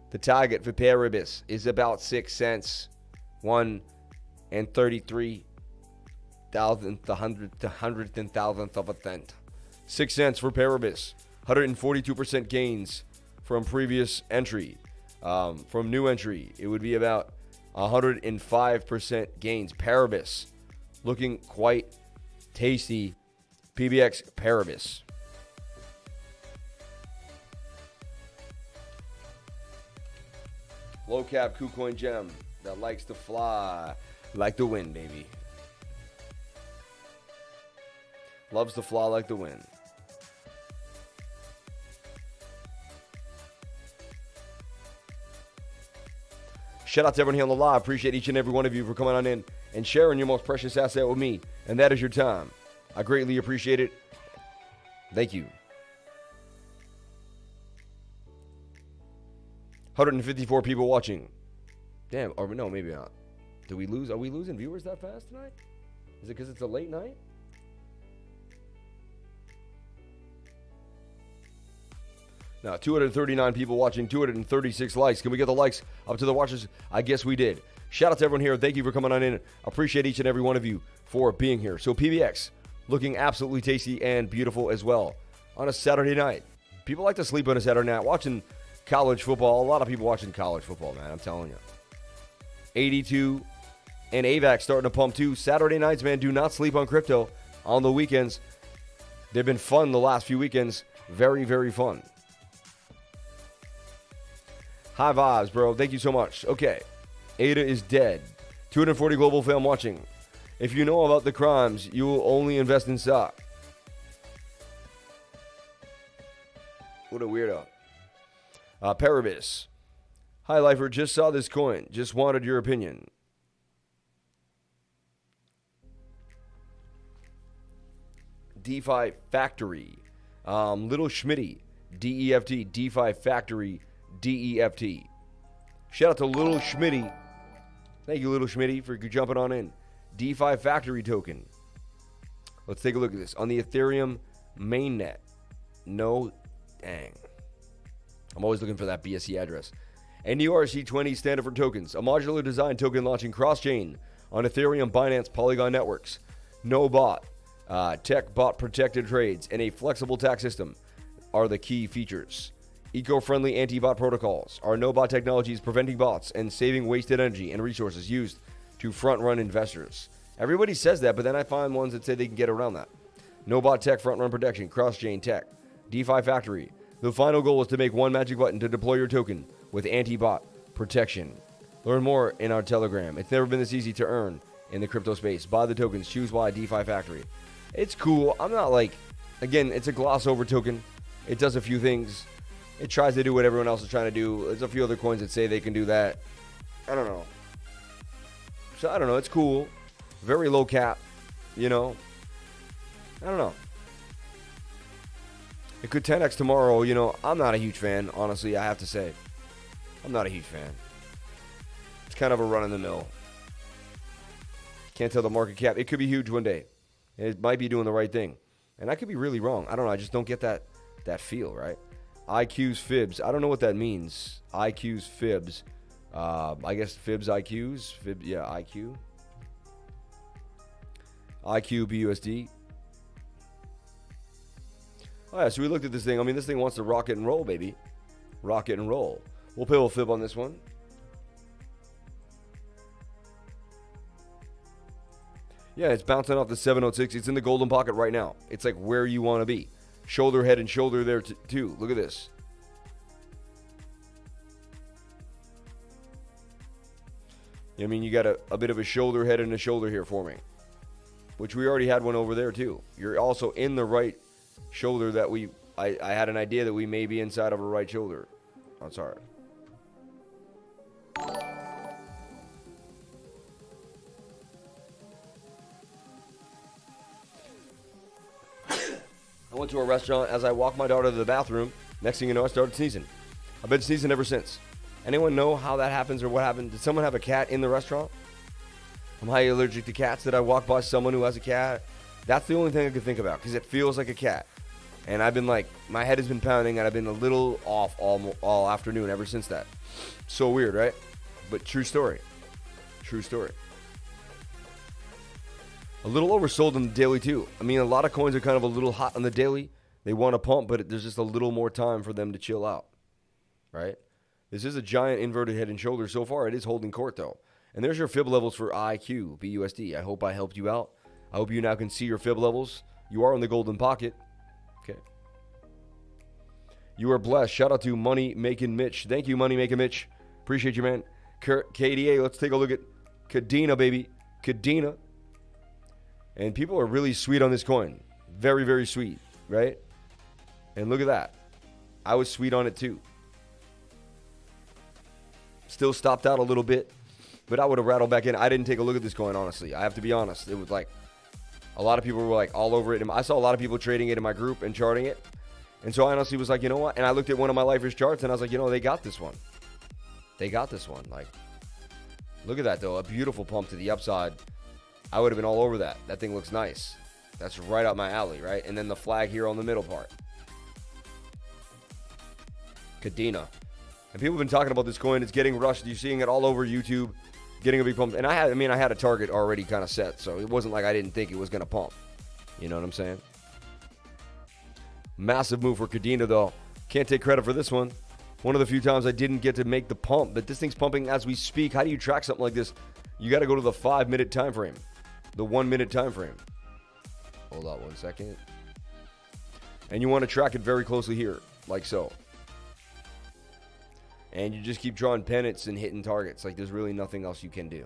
The target for Paribus is about 6 cents. 1 and 33 thousandth, the hundredth and thousandth of a cent. 6 cents for Paribus. 142% gains from previous entry. From new entry, it would be about 105% gains. Paribus looking quite tasty. PBX Paribus. Low cap KuCoin gem that likes to fly like the wind, baby. Loves to fly like the wind. Shout out to everyone here on the live. Appreciate each and every one of you for coming on in and sharing your most precious asset with me. And that is your time. I greatly appreciate it. Thank you. 154 people watching. Damn, or no, maybe not. Did we lose? Are we losing viewers that fast tonight? Is it because it's a late night? Now, 239 people watching, 236 likes. Can we get the likes up to the watchers? I guess we did. Shout out to everyone here. Thank you for coming on in. Appreciate each and every one of you for being here. So PBX, looking absolutely tasty and beautiful as well on a Saturday night. People like to sleep on a Saturday night watching college football. A lot of people watching college football, man. I'm telling you. 82 and AVAX starting to pump too. Saturday nights, man, do not sleep on crypto on the weekends. They've been fun the last few weekends. Very, very fun. High vibes, bro. Thank you so much. Okay. Ada is dead. 240 global fam watching. If you know about the crimes, you will only invest in stock. What a weirdo. Paribus. Hi, Lifer. Just saw this coin. Just wanted your opinion. DeFi Factory. Little Schmitty, DEFT, DeFi Factory, DEFT. Shout out to Little Schmitty. Thank you, Little Schmitty, for jumping on in. DeFi Factory token. Let's take a look at this. On the Ethereum mainnet. No, dang. I'm always looking for that BSC address. NERC20 standard for tokens. A modular design token launching cross-chain on Ethereum, Binance, Polygon networks. No bot. Tech bot protected trades and a flexible tax system are the key features. Eco-friendly anti-bot protocols are no-bot technologies preventing bots and saving wasted energy and resources used to front-run investors. Everybody says that, but then I find ones that say they can get around that. No-bot tech front-run protection, cross-chain tech, DeFi Factory. The final goal is to make one magic button to deploy your token with anti-bot protection. Learn more in our Telegram. It's never been this easy to earn in the crypto space. Buy the tokens. Choose why DeFi Factory. It's cool. I'm not like, again, it's a gloss over token. It does a few things. It tries to do what everyone else is trying to do. There's a few other coins that say they can do that. I don't know. So I don't know. It's cool. Very low cap, you know. I don't know. It could 10x tomorrow, you know. I'm not a huge fan, honestly, I have to say. I'm not a huge fan. It's kind of a run in the mill. Can't tell the market cap. It could be huge one day. It might be doing the right thing. And I could be really wrong. I don't know. I just don't get that feel, right? IQs, fibs. I don't know what that means. IQs, fibs. I guess fibs, IQs. Fib, yeah, IQ. IQ, BUSD. Oh, yeah, so we looked at this thing. I mean, this thing wants to rocket and roll, baby. Rocket and roll. We'll pay a fib on this one. Yeah, it's bouncing off the 706. It's in the golden pocket right now. It's like where you want to be. Shoulder, head, and shoulder there too. Look at this. I mean, you got a bit of a shoulder, head, and a shoulder here forming. Which we already had one over there too. You're also in the right shoulder that I had an idea that we may be inside of a right shoulder. Oh, sorry. I went to a restaurant. As I walked my daughter to the bathroom, next thing you know, I started sneezing. I've been sneezing ever since. Anyone know how that happens or what happened? Did someone have a cat in the restaurant? I'm highly allergic to cats. Did I walk by someone who has a cat? That's the only thing I could think about because it feels like a cat. And I've been like, my head has been pounding and I've been a little off all afternoon ever since that. So weird, right? But true story. True story. A little oversold on the daily too. I mean, a lot of coins are kind of a little hot on the daily. They want to pump, but there's just a little more time for them to chill out, right? This is a giant inverted head and shoulder. So far, it is holding court though. And there's your fib levels for IQ, BUSD. I hope I helped you out. I hope you now can see your fib levels. You are in the golden pocket. Okay. You are blessed. Shout out to Money Making Mitch. Thank you, Money Making Mitch. Appreciate you, man. KDA, let's take a look at Kadena, baby. Kadena. And people are really sweet on this coin. Very, very sweet, right? And look at that. I was sweet on it too. Still stopped out a little bit, but I would have rattled back in. I didn't take a look at this coin, honestly. I have to be honest. It was like a lot of people were like all over it. I saw a lot of people trading it in my group and charting it. And so I honestly was like, you know what? And I looked at one of my Lifers charts and I was like, you know, they got this one. They got this one. Like, look at that though. A beautiful pump to the upside. I would have been all over that. That thing looks nice. That's right up my alley, right? And then the flag here on the middle part. Kadena. And people have been talking about this coin. It's getting rushed. You're seeing it all over YouTube. Getting a big pump. And I had a target already kind of set. So it wasn't like I didn't think it was going to pump. You know what I'm saying? Massive move for Kadena, though. Can't take credit for this one. One of the few times I didn't get to make the pump. But this thing's pumping as we speak. How do you track something like this? You got to go to the 5-minute time frame. The 1-minute time frame. Hold on 1 second. And you want to track it very closely here. Like so. And you just keep drawing pennants and hitting targets. Like there's really nothing else you can do.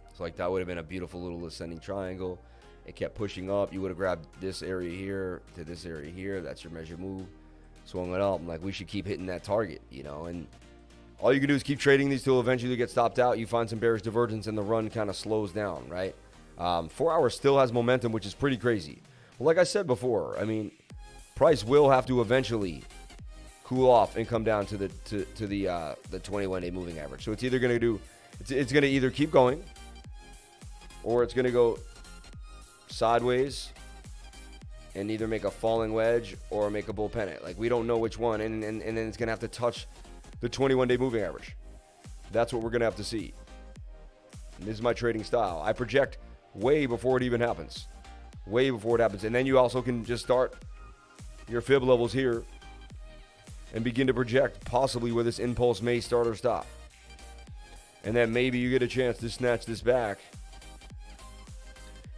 It's like that would have been a beautiful little ascending triangle. It kept pushing up. You would have grabbed this area here to this area here. That's your measure move. Swung it up. I'm like, we should keep hitting that target, you know. And all you can do is keep trading these till eventually you get stopped out. You find some bearish divergence and the run kind of slows down, right? 4 hours still has momentum, which is pretty crazy. Well, like I said before, I mean, price will have to eventually cool off and come down to the 21-day moving average. So it's either going to do, it's going to either keep going, or it's going to go sideways and either make a falling wedge or make a bull pennant. Like, we don't know which one, and then it's going to have to touch the 21-day moving average. That's what we're going to have to see. And this is my trading style. I project way before it even happens. Way before it happens. And then you also can just start your fib levels here and begin to project possibly where this impulse may start or stop. And then maybe you get a chance to snatch this back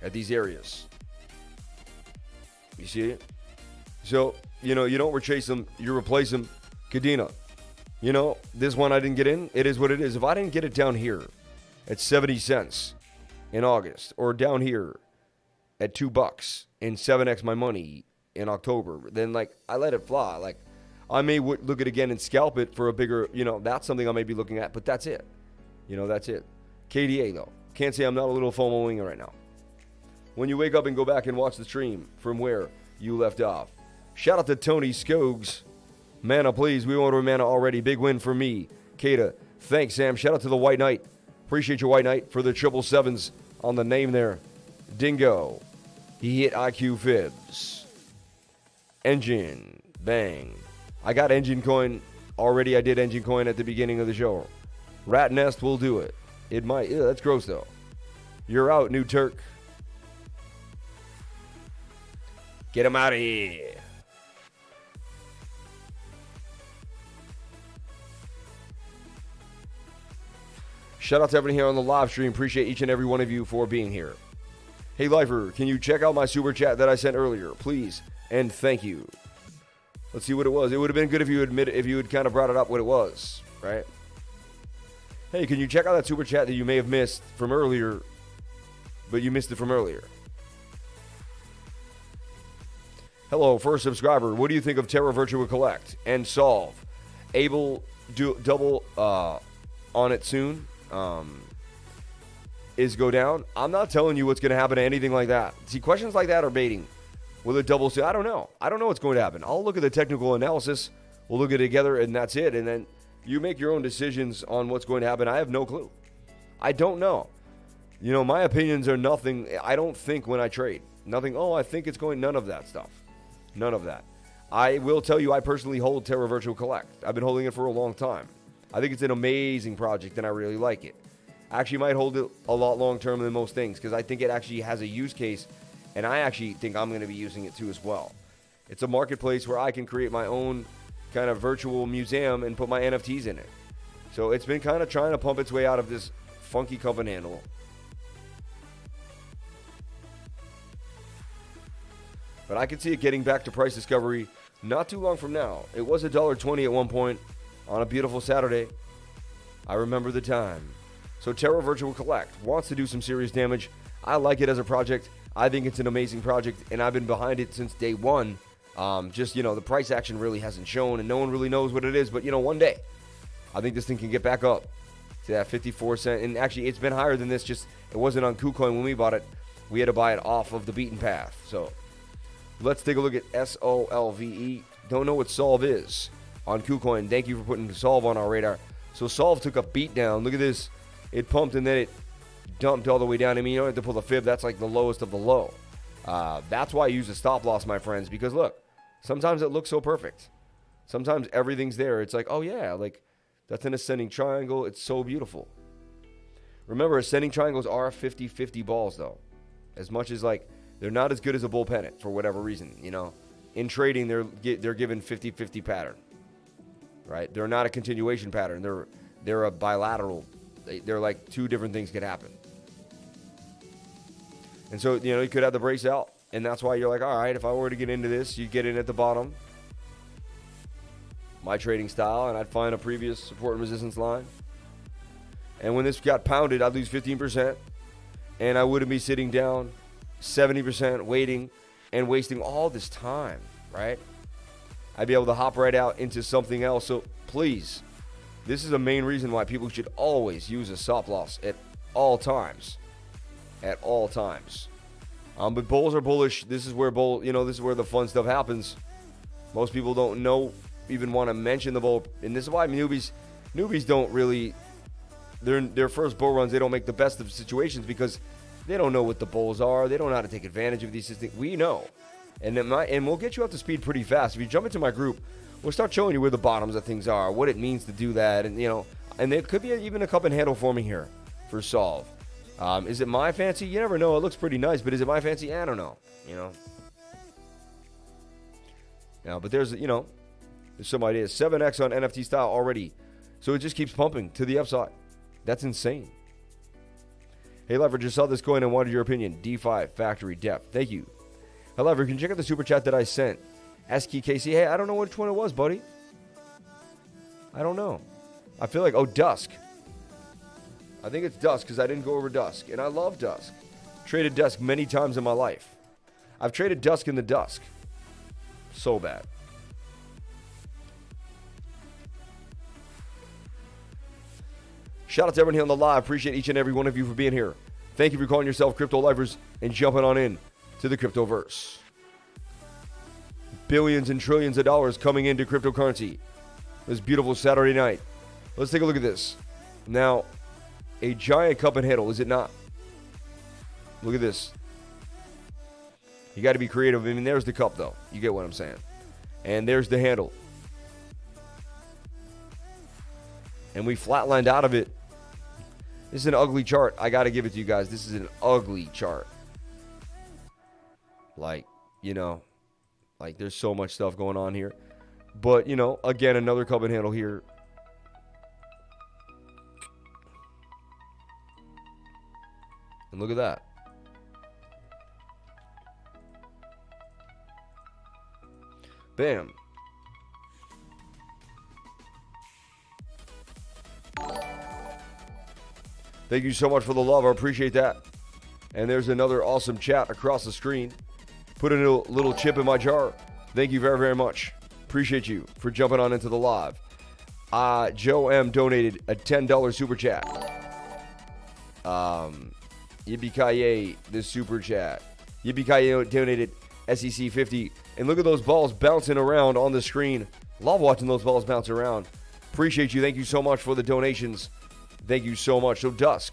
at these areas. You see it? So, you know, you don't retrace them, you replace them. Kadena. You know, this one I didn't get in. It is what it is. If I didn't get it down here at 70 cents in August, or down here at $2 and 7x my money in October, then, like, I let it fly. Like, I may look at it again and scalp it for a bigger, you know, that's something I may be looking at, but that's it. You know, that's it. KDA, though. Can't say I'm not a little FOMOing right now. When you wake up and go back and watch the stream from where you left off. Shout out to Tony Skogs. Mana, please. We want a mana already. Big win for me. Kata. Thanks, Sam. Shout out to the White Knight. Appreciate you, White Knight, for the 777s on the name there. Dingo. He hit IQ Fibs. Engine. Bang. I got Engine Coin already. I did Engine Coin at the beginning of the show. Rat Nest will do it. It might. Yeah, that's gross, though. You're out, New Turk. Get him out of here. Shout out to everyone here on the live stream. Appreciate each and every one of you for being here. Hey, Lifer, can you check out my super chat that I sent earlier, please? And thank you. Let's see what it was. It would have been good if you had kind of brought it up what it was, right? Hey, can you check out that super chat that you may have missed from earlier, but you missed it from earlier? Hello, first subscriber. What do you think of Terra Virtual Collect and Solve? Able do double on it soon? Is go down? I'm not telling you what's going to happen to anything like that. See, questions like that are baiting. Will it double? I don't know. I don't know what's going to happen. I'll look at the technical analysis. We'll look at it together, and that's it. And then you make your own decisions on what's going to happen. I have no clue. I don't know. You know, my opinions are nothing. I don't think when I trade. Nothing, oh, I think it's going, none of that stuff. None of that. I will tell you, I personally hold Terra Virtual Collect. I've been holding it for a long time. I think it's an amazing project, and I really like it. I actually might hold it a lot long-term than most things, because I think it actually has a use case, and I actually think I'm going to be using it too as well. It's a marketplace where I can create my own kind of virtual museum and put my NFTs in it. So it's been kind of trying to pump its way out of this funky cup and handle. But I can see it getting back to price discovery not too long from now. It was $1.20 at one point on a beautiful Saturday. I remember the time. So Terra Virtual Collect wants to do some serious damage. I like it as a project. I think it's an amazing project, and I've been behind it since day one. Just, you know, the price action really hasn't shown, and no one really knows what it is. But, you know, one day, I think this thing can get back up to that 54 cent. And actually, it's been higher than this. Just it wasn't on KuCoin when we bought it. We had to buy it off of the beaten path. So let's take a look at SOLVE. Don't know what Solve is on KuCoin. Thank you for putting Solve on our radar. So Solve took a beat down. Look at this. It pumped and then it dumped all the way down. I mean, you don't have to pull the fib. That's like the lowest of the low. That's why I use a stop loss, my friends, because look, sometimes it looks so perfect. Sometimes everything's there. It's like, oh yeah, like that's an ascending triangle. It's so beautiful. Remember, ascending triangles are 50-50 balls though. As much as like, they're not as good as a bull pennant for whatever reason, you know. In trading, they're given 50-50 pattern, right? They're not a continuation pattern. They're a bilateral. They're like two different things could happen. And so, you know, you could have the brace out, and that's why you're like, all right, if I were to get into this, you get in at the bottom. My trading style, and I'd find a previous support and resistance line. And when this got pounded, I'd lose 15%, and I wouldn't be sitting down 70% waiting and wasting all this time, right? I'd be able to hop right out into something else. So please, this is a main reason why people should always use a stop loss at all times. at all times. But bulls are bullish. This is where this is where the fun stuff happens. Most people don't know, even want to mention the bull, and this is why newbies don't really, their first bull runs, they don't make the best of situations because they don't know what the bulls are. They don't know how to take advantage of these things. We know, and we'll get you up to speed pretty fast. If you jump into my group, we'll start showing you where the bottoms of things are, what it means to do that, and and there could be even a cup and handle forming here for solve. Is it my fancy? You never know. It looks pretty nice, but is it my fancy? I don't know. But there's some ideas. 7x on NFT style already, so it just keeps pumping to the upside. That's insane. Hey, Leverage, just saw this coin and wanted your opinion. D5 Factory Depth. Thank you. However, you can check out the super chat that I sent. SKKC. Hey, I don't know which one it was, buddy. I don't know. I feel like, DUSK. I think it's DUSK because I didn't go over DUSK. And I love DUSK. Traded DUSK many times in my life. I've traded DUSK in the DUSK. So bad. Shout out to everyone here on the live. Appreciate each and every one of you for being here. Thank you for calling yourself Crypto Lifers and jumping on in to the Cryptoverse. Billions and trillions of dollars coming into cryptocurrency this beautiful Saturday night. Let's take a look at this. Now, a giant cup and handle, is it not? Look at this. You got to be creative. I mean, there's the cup, though. You get what I'm saying. And there's the handle. And we flatlined out of it. This is an ugly chart. I got to give it to you guys. This is an ugly chart. Like there's so much stuff going on here. But, again, another cup and handle here. And look at that. Bam. Thank you so much for the love. I appreciate that. And there's another awesome chat across the screen. Put a little chip in my jar. Thank you very, very much. Appreciate you for jumping on into the live. Joe M donated a $10 super chat. Yippee-ki-yay, the super chat. Yippee-ki-yay donated SEC 50. And look at those balls bouncing around on the screen. Love watching those balls bounce around. Appreciate you. Thank you so much for the donations. Thank you so much. So DUSK,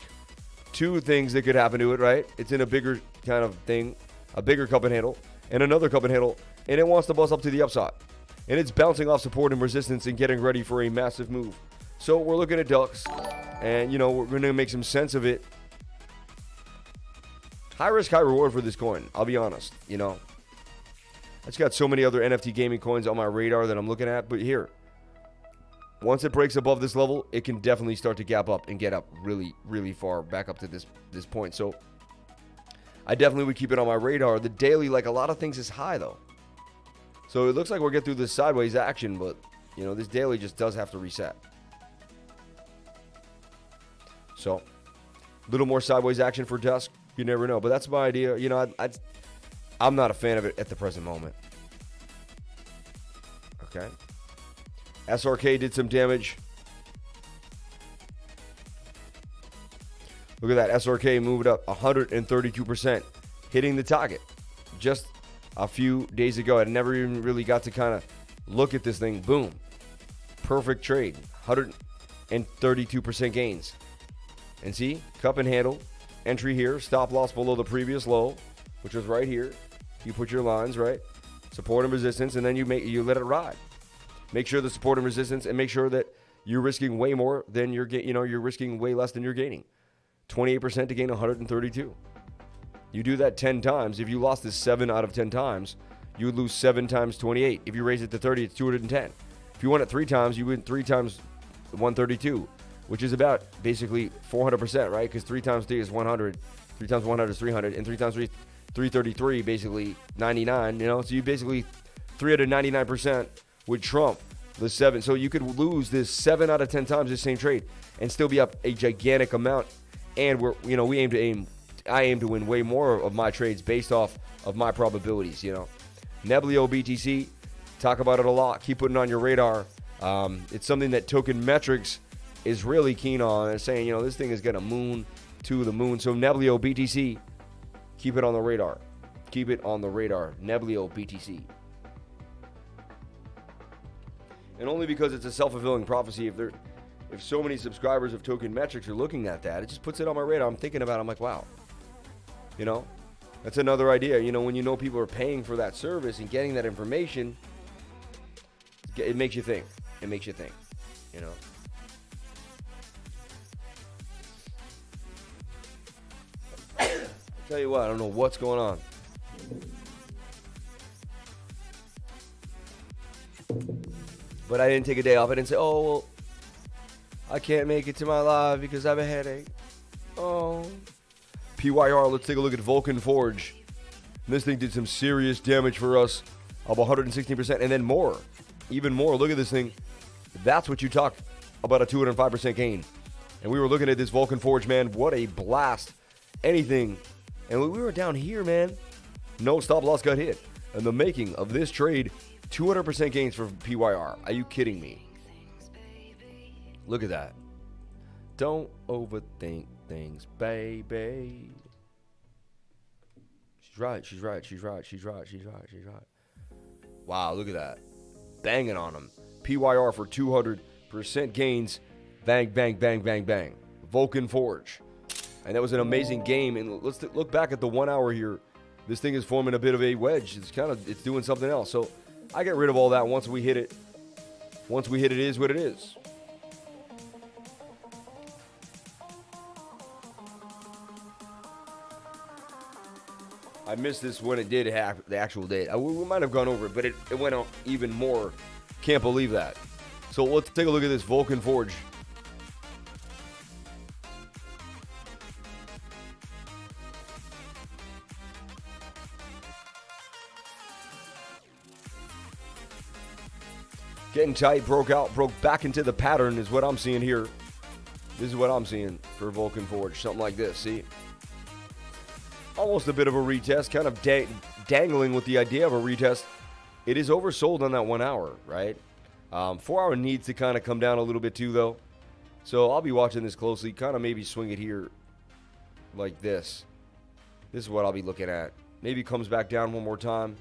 two things that could happen to it, right? It's in a bigger kind of thing, a bigger cup and handle, and another cup and handle, and it wants to bust up to the upside. And it's bouncing off support and resistance and getting ready for a massive move. So we're looking at DUSK, and, we're going to make some sense of it. High risk, high reward for this coin, I'll be honest, I just got so many other NFT gaming coins on my radar that I'm looking at, but here, once it breaks above this level, it can definitely start to gap up and get up really, really far back up to this point. So I definitely would keep it on my radar. The daily, like a lot of things, is high, though. So it looks like we'll get through this sideways action, but, this daily just does have to reset. So a little more sideways action for DUSK. You never know. But that's my idea. I'm not a fan of it at the present moment. Okay. SRK did some damage. Look at that. SRK moved up 132%, hitting the target just a few days ago. I never even really got to kind of look at this thing. Boom. Perfect trade. 132% gains. And see, cup and handle. Entry here. Stop loss below the previous low, which was right here. You put your lines, right? Support and resistance, and then you let it ride. Make sure the support and resistance, and make sure that you're risking way more than you're risking way less than you're gaining. 28% to gain 132. You do that 10 times. If you lost this 7 out of 10 times, you would lose 7 times 28. If you raise it to 30, it's 210. If you won it 3 times, you win 3 times 132, which is about basically 400%, right? Because 3 times 3 is 100. 3 times 100 is 300, and 3 times 3, 333, basically 99. So you basically 399%. Would trump the 7. So you could lose this 7 out of 10 times this same trade and still be up a gigantic amount. And I aim to win way more of my trades based off of my probabilities, NEBL BTC, talk about it a lot. Keep putting it on your radar. It's something that Token Metrics is really keen on. They're saying, this thing is going to moon to the moon. So Neblio BTC, keep it on the radar. Keep it on the radar. Neblio BTC. And only because it's a self-fulfilling prophecy, if so many subscribers of Token Metrics are looking at that, it just puts it on my radar. I'm thinking about it. I'm like, wow. You know, that's another idea. You know, when you know people are paying for that service and getting that information, it makes you think. It makes you think, you know. I'll tell you what, I don't know what's going on. But I didn't take a day off. I didn't say, oh, well, I can't make it to my live because I have a headache. Oh. PYR, let's take a look at Vulcan Forge. This thing did some serious damage for us of 116% and then more. Even more. Look at this thing. That's what you talk about, a 205% gain. And we were looking at this Vulcan Forge, man. What a blast. Anything. And we were down here, man. No stop loss got hit. And the making of this trade, 200% gains for PYR. Are you kidding me? Look at that. Don't overthink things, baby. She's right, she's right, she's right, she's right, she's right, she's right. Wow, look at that. Banging on them. PYR for 200% gains. Bang, bang, bang, bang, bang. Vulcan Forge. And that was an amazing game. And let's look back at the 1 hour here. This thing is forming a bit of a wedge. It's doing something else. So I get rid of all that once we hit it. Once we hit it, is what it is. I missed this when it did have the actual date. We might have gone over it, but it went on even more. Can't believe that. So let's take a look at this Vulcan Forge. Getting tight, broke back into the pattern is what I'm seeing here. This is what I'm seeing for Vulcan Forge. Something like this, see? Almost a bit of a retest, kind of dangling with the idea of a retest. It is oversold on that 1 hour, right? 4 hour needs to kind of come down a little bit too, though. So I'll be watching this closely. Kind of maybe swing it here like this. This is what I'll be looking at. Maybe comes back down one more time.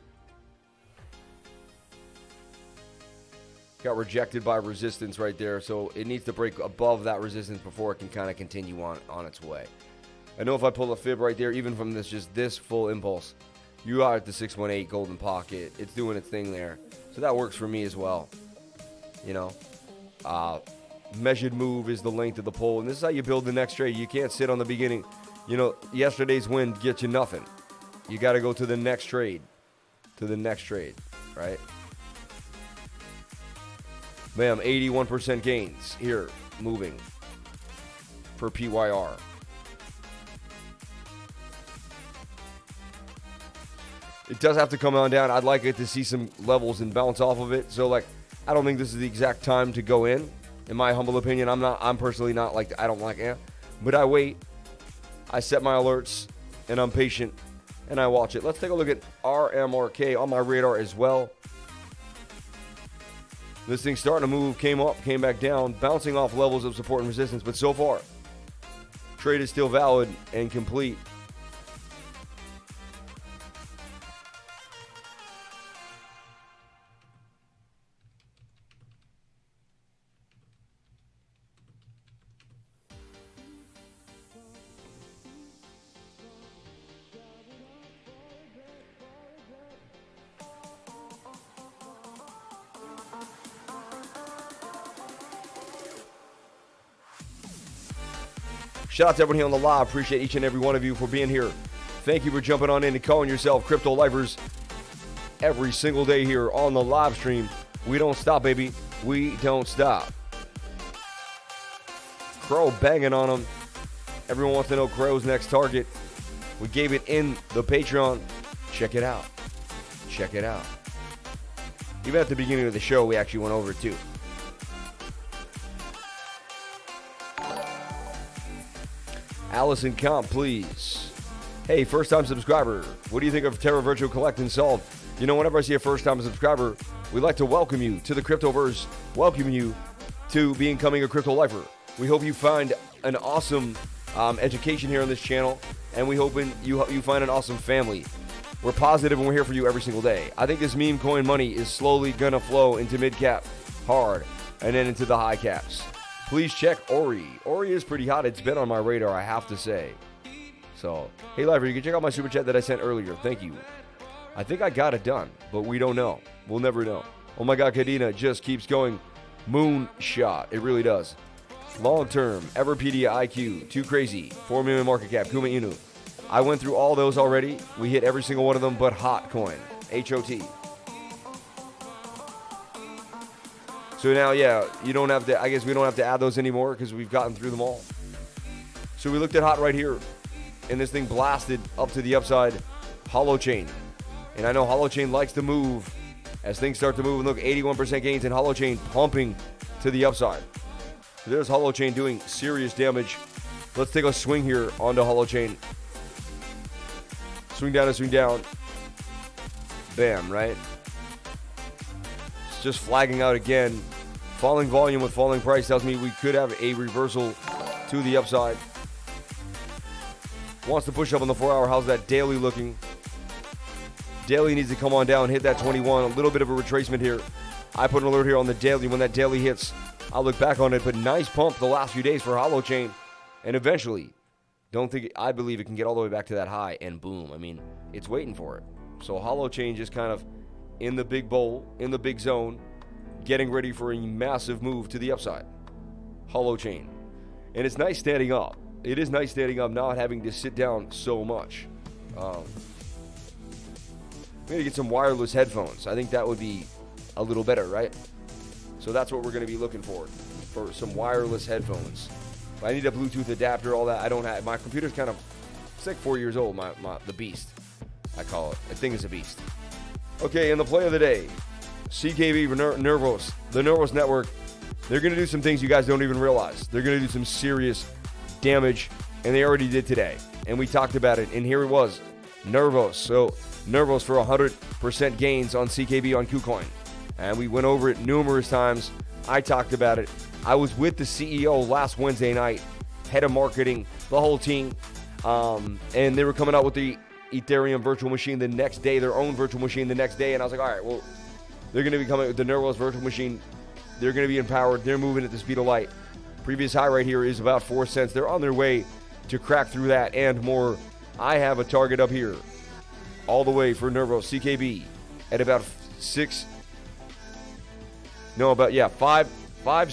Got rejected by resistance right there, so it needs to break above that resistance before it can kind of continue on its way. I know if I pull a fib right there, even from this full impulse, you are at the 618 golden pocket. It's doing its thing there. So that works for me as well. You know, measured move is the length of the pole, and this is how you build the next trade. You can't sit on the beginning. You know, yesterday's win gets you nothing. You got to go to the next trade. To the next trade, right? Bam, 81% gains here, moving for PYR. It does have to come on down. I'd like it to see some levels and bounce off of it. So, like, I don't think this is the exact time to go in my humble opinion. I'm personally not like, I don't like it. But I wait. I set my alerts, and I'm patient, and I watch it. Let's take a look at RMRK on my radar as well. This thing's starting to move, came up, came back down, bouncing off levels of support and resistance. But so far, trade is still valid and complete. Shout out to everyone here on the live. Appreciate each and every one of you for being here. Thank you for jumping on in and calling yourself crypto lifers every single day here on the live stream. We don't stop, baby. We don't stop. Crow banging on them. Everyone wants to know Crow's next target. We gave it in the Patreon. Check it out. Check it out. Even at the beginning of the show, we actually went over it too. Allison Comp, please. Hey, first-time subscriber. What do you think of Terra Virtual Collect and Solve? You know, whenever I see a first-time subscriber, we'd like to welcome you to the Cryptoverse, welcome you to becoming a crypto lifer. We hope you find an awesome education here on this channel, and we hoping you find an awesome family. We're positive and we're here for you every single day. I think this meme coin money is slowly gonna flow into mid cap hard and then into the high caps. Please check Ori. Ori is pretty hot. It's been on my radar, I have to say. So, hey Lifer, you can check out my super chat that I sent earlier. Thank you. I think I got it done, but we don't know. We'll never know. Oh my God, Kadena just keeps going moonshot. It really does. Long term, Everpedia IQ, too crazy, 4 million market cap, KUMA Inu. I went through all those already. We hit every single one of them but hot coin, HOT. So now, yeah, you don't have to, I guess we don't have to add those anymore because we've gotten through them all. So we looked at hot right here, and this thing blasted up to the upside, Holochain. And I know Holochain likes to move as things start to move. And look, 81% gains in Holochain pumping to the upside. So there's Holochain doing serious damage. Let's take a swing here onto Holochain. Swing down and swing down. Bam, right? It's just flagging out again. Falling volume with falling price tells me we could have a reversal to the upside. Wants to push up on the 4-hour. How's that daily looking? Daily needs to come on down, hit that 21. A little bit of a retracement here. I put an alert here on the daily. When that daily hits, I'll look back on it. But nice pump the last few days for Holochain. And eventually, I believe it can get all the way back to that high, and boom. I mean, it's waiting for it. So Holochain just kind of in the big bowl, in the big zone, getting ready for a massive move to the upside. Holochain. And it's nice standing up. It is nice standing up, not having to sit down so much. I'm going to get some wireless headphones. I think that would be a little better, right? So that's what we're going to be looking for some wireless headphones. I need a Bluetooth adapter, all that. I don't have. My computer's kind of, it's like 4 years old, the beast, I call it. I think it's a beast. Okay, and the play of the day, CKB, Nervos, the Nervos Network. They're going to do some things you guys don't even realize. They're going to do some serious damage, and they already did today. And we talked about it, and here it was, Nervos. So Nervos for 100% gains on CKB on KuCoin. And we went over it numerous times. I talked about it. I was with the CEO last Wednesday night, head of marketing, the whole team, and they were coming out with the Ethereum virtual machine the next day, their own virtual machine the next day, and I was like, all right, well, they're going to be coming with the Nervos virtual machine. They're going to be empowered. They're moving at the speed of light. Previous high right here is about 4 cents. They're on their way to crack through that and more. I have a target up here all the way for Nervos, CKB, at about 5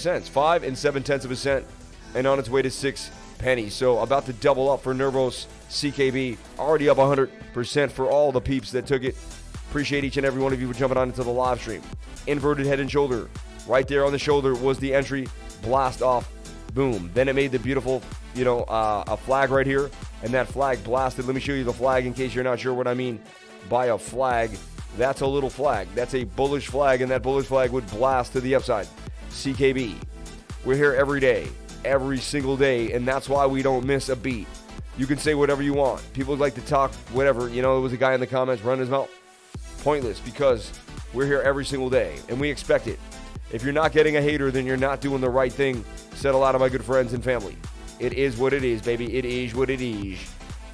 cents, 5 7/10 of a cent, and on its way to 6 pennies. So about to double up for Nervos CKB, already up 100% for all the peeps that took it. Appreciate each and every one of you for jumping on into the live stream. Inverted head and shoulder, right there on the shoulder was the entry, blast off, boom. Then it made the beautiful, a flag right here, and that flag blasted. Let me show you the flag in case you're not sure what I mean by a flag. That's a little flag. That's a bullish flag, and that bullish flag would blast to the upside. CKB. We're here every day, every single day, and that's why we don't miss a beat. You can say whatever you want. People like to talk whatever. There was a guy in the comments running his mouth. Pointless, because we're here every single day, and we expect it. If you're not getting a hater, then you're not doing the right thing, said a lot of my good friends and family. It is what it is, baby. It is what it is.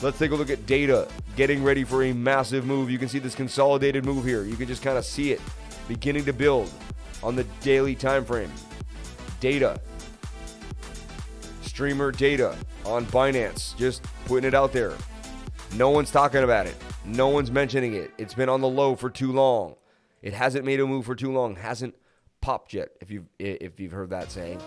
Let's take a look at data, getting ready for a massive move. You can see this consolidated move here. You can just kind of see it beginning to build on the daily time frame. Data. Streamer data on Binance. Just putting it out there. No one's talking about it. No one's mentioning it. It's been on the low for too long. It hasn't made a move for too long. Hasn't popped yet, if you've heard that saying.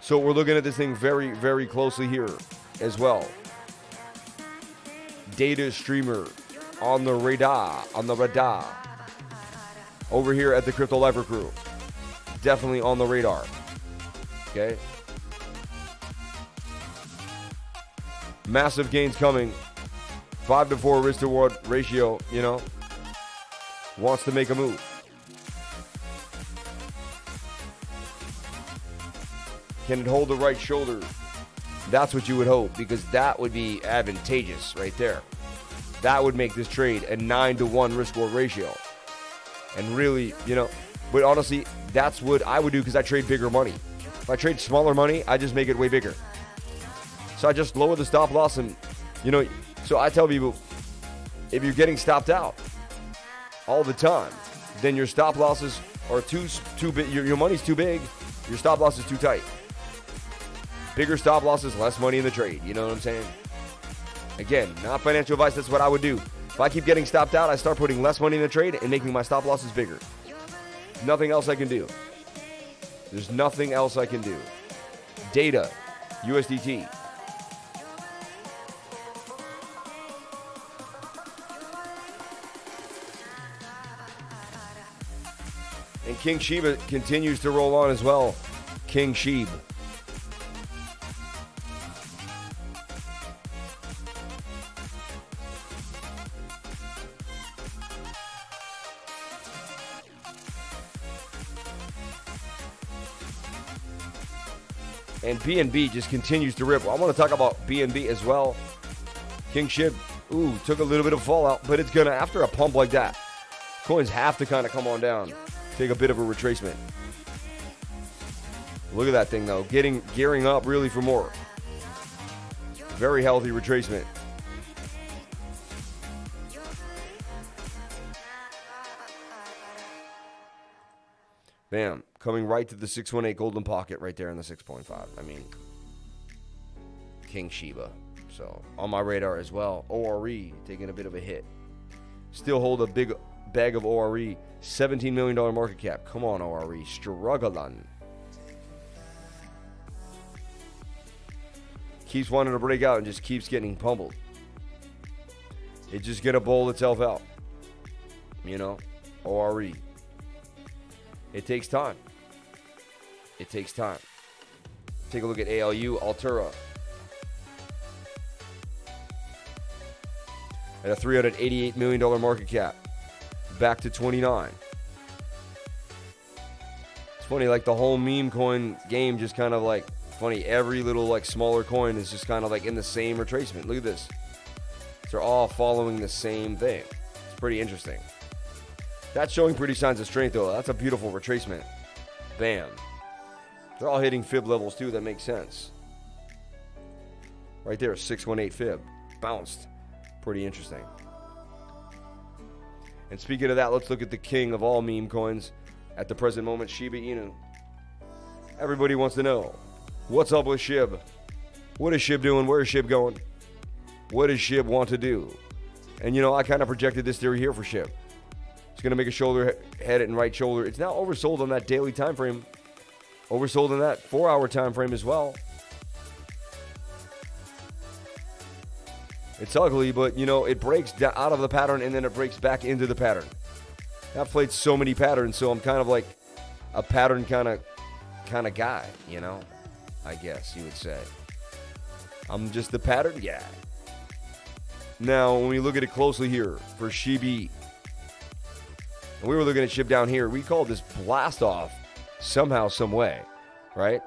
So we're looking at this thing very, very closely here as well. Data streamer on the radar. Over here at the Crypto Lifer Crew. Definitely on the radar. Okay. Massive gains coming. 5-to-4 risk to reward ratio, wants to make a move. Can it hold the right shoulder? That's what you would hope, because that would be advantageous right there. That would make this trade a 9-to-1 risk-reward ratio. And really, but honestly, that's what I would do, because I trade bigger money. If I trade smaller money, I just make it way bigger. So I just lower the stop loss and, so I tell people, if you're getting stopped out all the time, then your stop losses are too big, your money's too big, your stop loss is too tight. Bigger stop losses, less money in the trade. You know what I'm saying? Again, not financial advice, that's what I would do. If I keep getting stopped out, I start putting less money in the trade and making my stop losses bigger. Nothing else I can do. There's nothing else I can do. Data, USDT. And KINGSHIBA continues to roll on as well. KINGSHIB. And BNB just continues to rip. I want to talk about BNB as well. KINGSHIB, took a little bit of fallout, but it's going to, after a pump like that, coins have to kind of come on down. Take a bit of a retracement. Look at that thing, though. Gearing up really for more. Very healthy retracement. Bam. Coming right to the 618 golden pocket right there in the 6.5. I mean, KINGSHIBA. So, on my radar as well. ORE taking a bit of a hit. Still hold a big bag of ORE. $17 million market cap. Come on, ORE. Struggling. Keeps wanting to break out and just keeps getting pummeled. It's just going to bowl itself out. ORE. It takes time. It takes time. Take a look at ALU, Altura. At a $388 million market cap. Back to 29. It's funny, like the whole meme coin game just kind of like, funny, every little like smaller coin is just kind of like in the same retracement. Look at this. They're all following the same thing. It's pretty interesting. That's showing pretty signs of strength though. That's a beautiful retracement. Bam. They're all hitting fib levels too. That makes sense. Right there, 618 fib. Bounced. Pretty interesting. And speaking of that, let's look at the king of all meme coins at the present moment, Shiba Inu. Everybody wants to know, what's up with SHIB? What is SHIB doing? Where is SHIB going? What does SHIB want to do? And I kind of projected this theory here for SHIB. It's going to make a shoulder, head and right shoulder. It's now oversold on that daily time frame. Oversold on that 4-hour time frame as well. It's ugly, but, it breaks out of the pattern and then it breaks back into the pattern. I've played so many patterns, so I'm kind of like a pattern kind of guy, I guess you would say. I'm just the pattern guy. Now, when we look at it closely here for SHIB, and we were looking at SHIB down here, we called this blast off somehow, some way, right?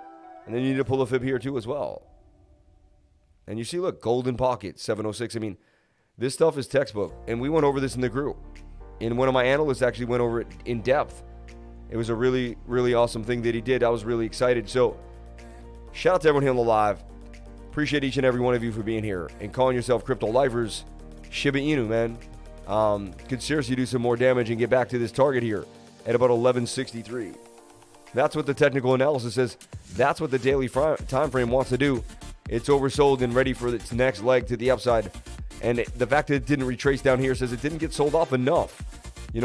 And then you need to pull a fib here too as well. And you see, look, golden pocket, 706. I mean, this stuff is textbook. And we went over this in the group. And one of my analysts actually went over it in depth. It was a really, really awesome thing that he did. I was really excited. So, shout out to everyone here on the live. Appreciate each and every one of you for being here and calling yourself crypto lifers. Shiba Inu, man. Could seriously do some more damage and get back to this target here at about 1163. That's what the technical analysis says. That's what the daily time frame wants to do. It's oversold and ready for its next leg to the upside. And the fact that it didn't retrace down here says it didn't get sold off enough.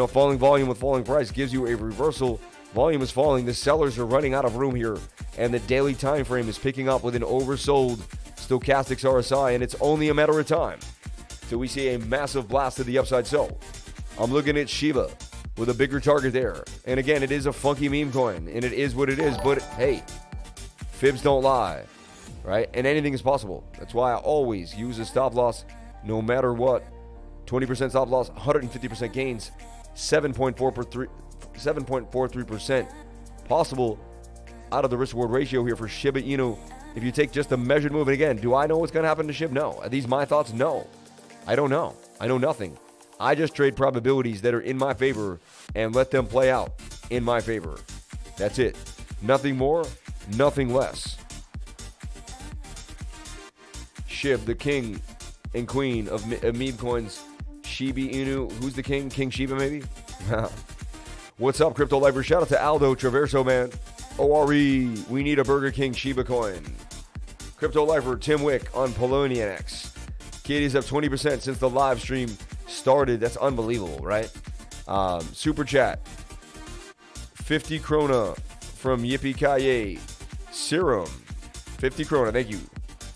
Falling volume with falling price gives you a reversal. Volume is falling. The sellers are running out of room here. And the daily time frame is picking up with an oversold stochastics RSI. And it's only a matter of time till we see a massive blast to the upside. So I'm looking at Shiba with a bigger target there. And again, it is a funky meme coin. And it is what it is. But hey, fibs don't lie. Right? And anything is possible. That's why I always use a stop loss no matter what. 20% stop loss, 150% gains, 7.43% possible out of the risk-reward ratio here for Shiba Inu. If you take just a measured move, and again, do I know what's going to happen to SHIB? No. Are these my thoughts? No. I don't know. I know nothing. I just trade probabilities that are in my favor and let them play out in my favor. That's it. Nothing more, nothing less. SHIB, the king and queen of meme coins. Shibi Inu, who's the king? KINGSHIBA maybe? What's up, Crypto Lifer? Shout out to Aldo Traverso, man. ORE, we need a Burger King Shiba coin. Crypto Lifer, Tim Wick on QANX. Katie's up 20% since the live stream started. That's unbelievable, right? Super chat. 50 krona from Yippee Kaye. Serum. 50 krona, thank you.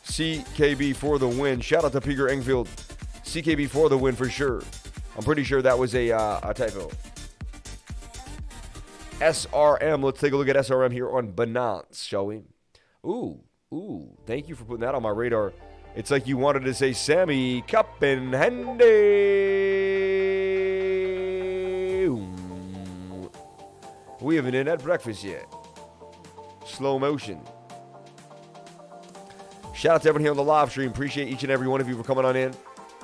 CKB for the win. Shout out to Peter Engfield. CKB for the win for sure. I'm pretty sure that was a typo. SRM. Let's take a look at SRM here on Binance, shall we? Ooh. Thank you for putting that on my radar. It's like you wanted to say Sammy Cup and Handy. We haven't had breakfast yet. Slow motion. Shout out to everyone here on the live stream. Appreciate each and every one of you for coming on in.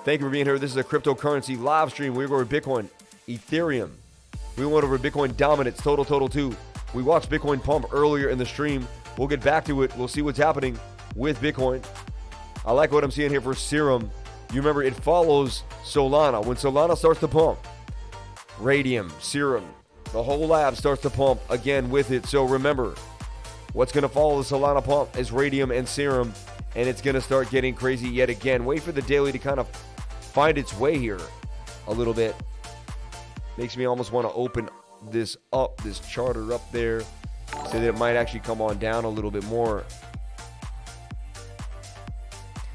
Thank you for being here. This is a cryptocurrency live stream. We're going over Bitcoin, Ethereum. We went over Bitcoin dominance, total 2. We watched Bitcoin pump earlier in the stream. We'll get back to it. We'll see what's happening with Bitcoin. I like what I'm seeing here for Serum. You remember, it follows Solana. When Solana starts to pump, Radium, Serum, the whole lab starts to pump again with it. So remember, what's going to follow the Solana pump is Radium and Serum, and it's going to start getting crazy yet again. Wait for the daily to kind of find its way here a little bit. Makes me almost want to open this up, this charter up there, so that it might actually come on down a little bit more.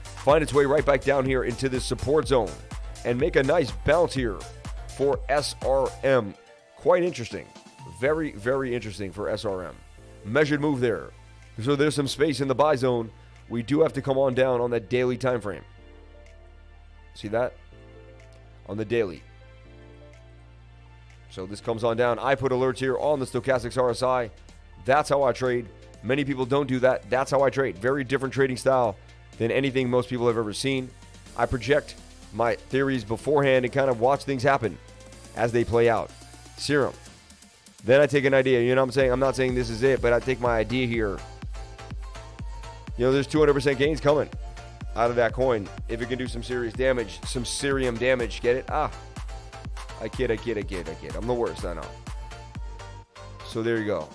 Find its way right back down here into this support zone and make a nice bounce here for SRM. Quite interesting. Very, very interesting for SRM. Measured move there. So there's some space in the buy zone. We do have to come on down on that daily time frame. See that? On the daily. So this comes on down. I put alerts here on the Stochastics RSI. That's how I trade. Many people don't do that. That's how I trade. Very different trading style than anything most people have ever seen. I project my theories beforehand and kind of watch things happen as they play out. Serum. Then I take an idea. You know what I'm saying? I'm not saying this is it, but I take my idea here. You know, there's 200% gains coming out of that coin if it can do some serious damage, some Serum damage. Get it? I kid. I'm the worst, I know. So there you go.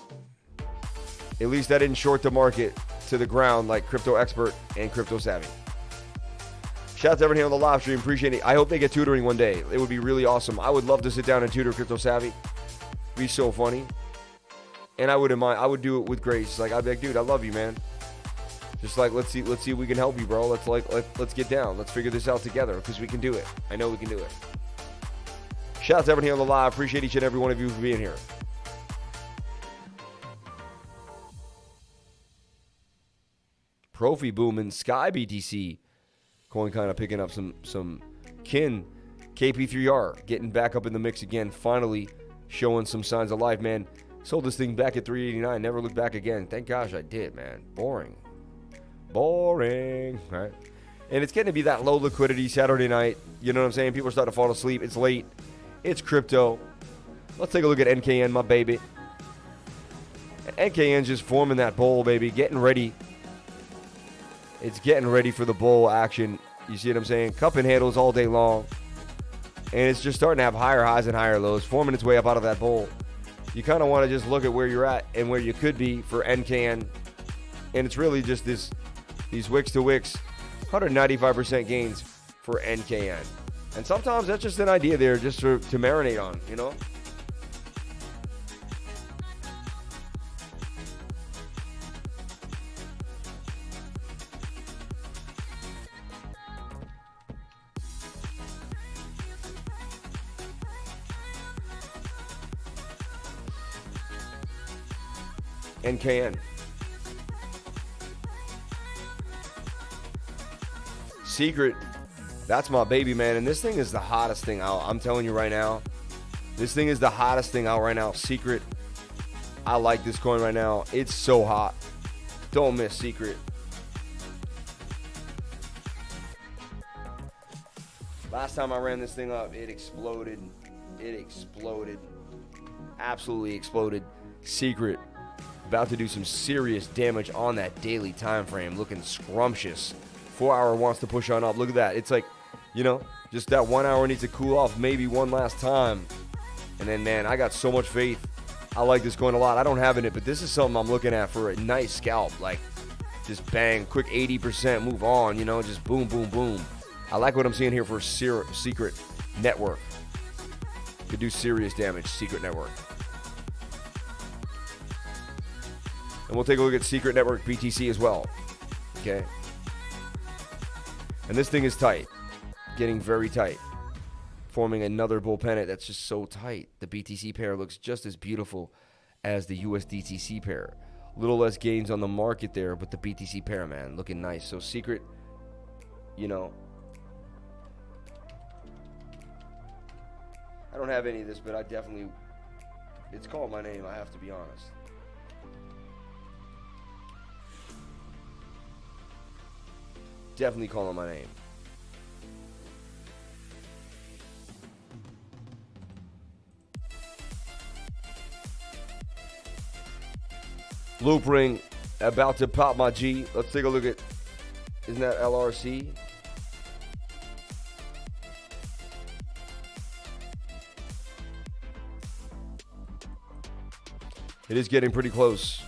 At least I didn't short the market to the ground like Crypto Expert and Crypto Savvy. Shout out to everyone here on the live stream. Appreciate it. I hope they get tutoring one day. It would be really awesome. I would love to sit down and tutor Crypto Savvy. It'd be so funny. And I wouldn't mind. I would do it with grace. Like, I'd be like, dude, I love you, man. Just like, let's see if we can help you, bro. Let's get down. Let's figure this out together because we can do it. I know we can do it. Shout out to everyone here on the live. Appreciate each and every one of you for being here. Profi booming. Sky BTC coin kind of picking up some kin. KP3R getting back up in the mix again. Finally showing some signs of life, man. Sold this thing back at 389. Never looked back again. Thank gosh I did, man. Boring. Right? And it's getting to be that low liquidity Saturday night. You know what I'm saying? People are starting to fall asleep. It's late. It's crypto. Let's take a look at NKN, my baby. NKN's just forming that bowl, baby. Getting ready. It's getting ready for the bowl action. You see what I'm saying? Cup and handles all day long. And it's just starting to have higher highs and higher lows, forming its way up out of that bowl. You kind of want to just look at where you're at and where you could be for NKN. And it's really just these wicks to wicks, 195% gains for NKN. And sometimes that's just an idea there just to marinate on, you know? NKN. Secret. That's my baby, man. And this thing is the hottest thing out. I'm telling you right now. This thing is the hottest thing out right now. Secret. I like this coin right now. It's so hot. Don't miss Secret. Last time I ran this thing up, it exploded. It exploded. Absolutely exploded. Secret. About to do some serious damage on that daily time frame. Looking scrumptious. 4 hour wants to push on up. Look at that. It's like, you know, just that 1 hour needs to cool off maybe one last time. And then, man, I got so much faith. I like this coin a lot. I don't have it, but this is something I'm looking at for a nice scalp. Like, just bang, quick 80%, move on, you know, just boom, boom, boom. I like what I'm seeing here for Secret Network. Could do serious damage, Secret Network. And we'll take a look at Secret Network BTC as well. Okay. And this thing is tight. Getting very tight. Forming another bull pennant that's just so tight. The BTC pair looks just as beautiful as the USDTC pair. A little less gains on the market there, but the BTC pair, man, looking nice. So Secret, you know, I don't have any of this, but I definitely, it's called my name, I have to be honest. Definitely calling my name. Loop ring about to pop my G. Let's take a look at, isn't that LRC? It is getting pretty close.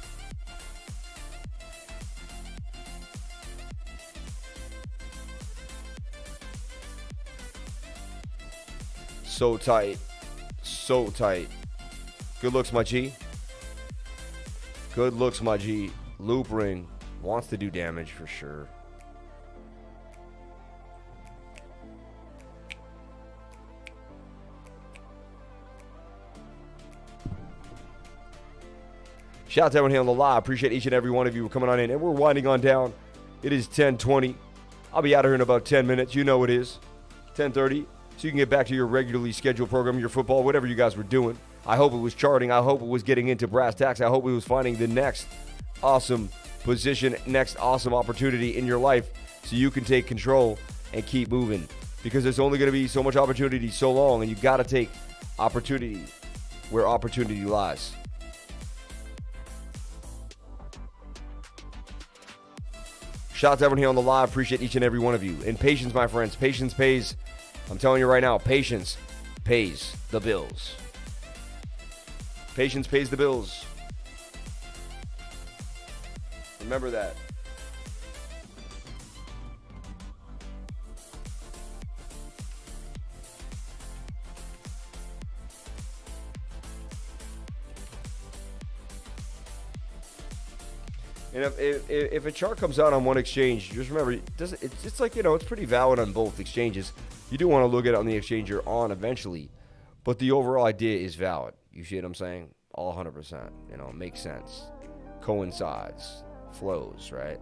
So tight. So tight. Good looks, my G. Good looks, my G. Loop ring wants to do damage for sure. Shout out to everyone here on the live. Appreciate each and every one of you coming on in. And we're winding on down. It is 10:20. I'll be out of here in about 10 minutes. You know it is. 10:30. So you can get back to your regularly scheduled program, your football, whatever you guys were doing. I hope it was charting. I hope it was getting into brass tacks. I hope it was finding the next awesome position, next awesome opportunity in your life so you can take control and keep moving. Because there's only going to be so much opportunity so long, and you got to take opportunity where opportunity lies. Shout out to everyone here on the live. Appreciate each and every one of you. And patience, my friends. Patience pays. I'm telling you right now, patience pays the bills. Patience pays the bills. Remember that. And if a chart comes out on one exchange, just remember, it's like, you know, it's pretty valid on both exchanges. You do want to look at it on the exchange you're on eventually, but the overall idea is valid. You see what I'm saying? All 100%. You know, makes sense. Coincides. Flows, right?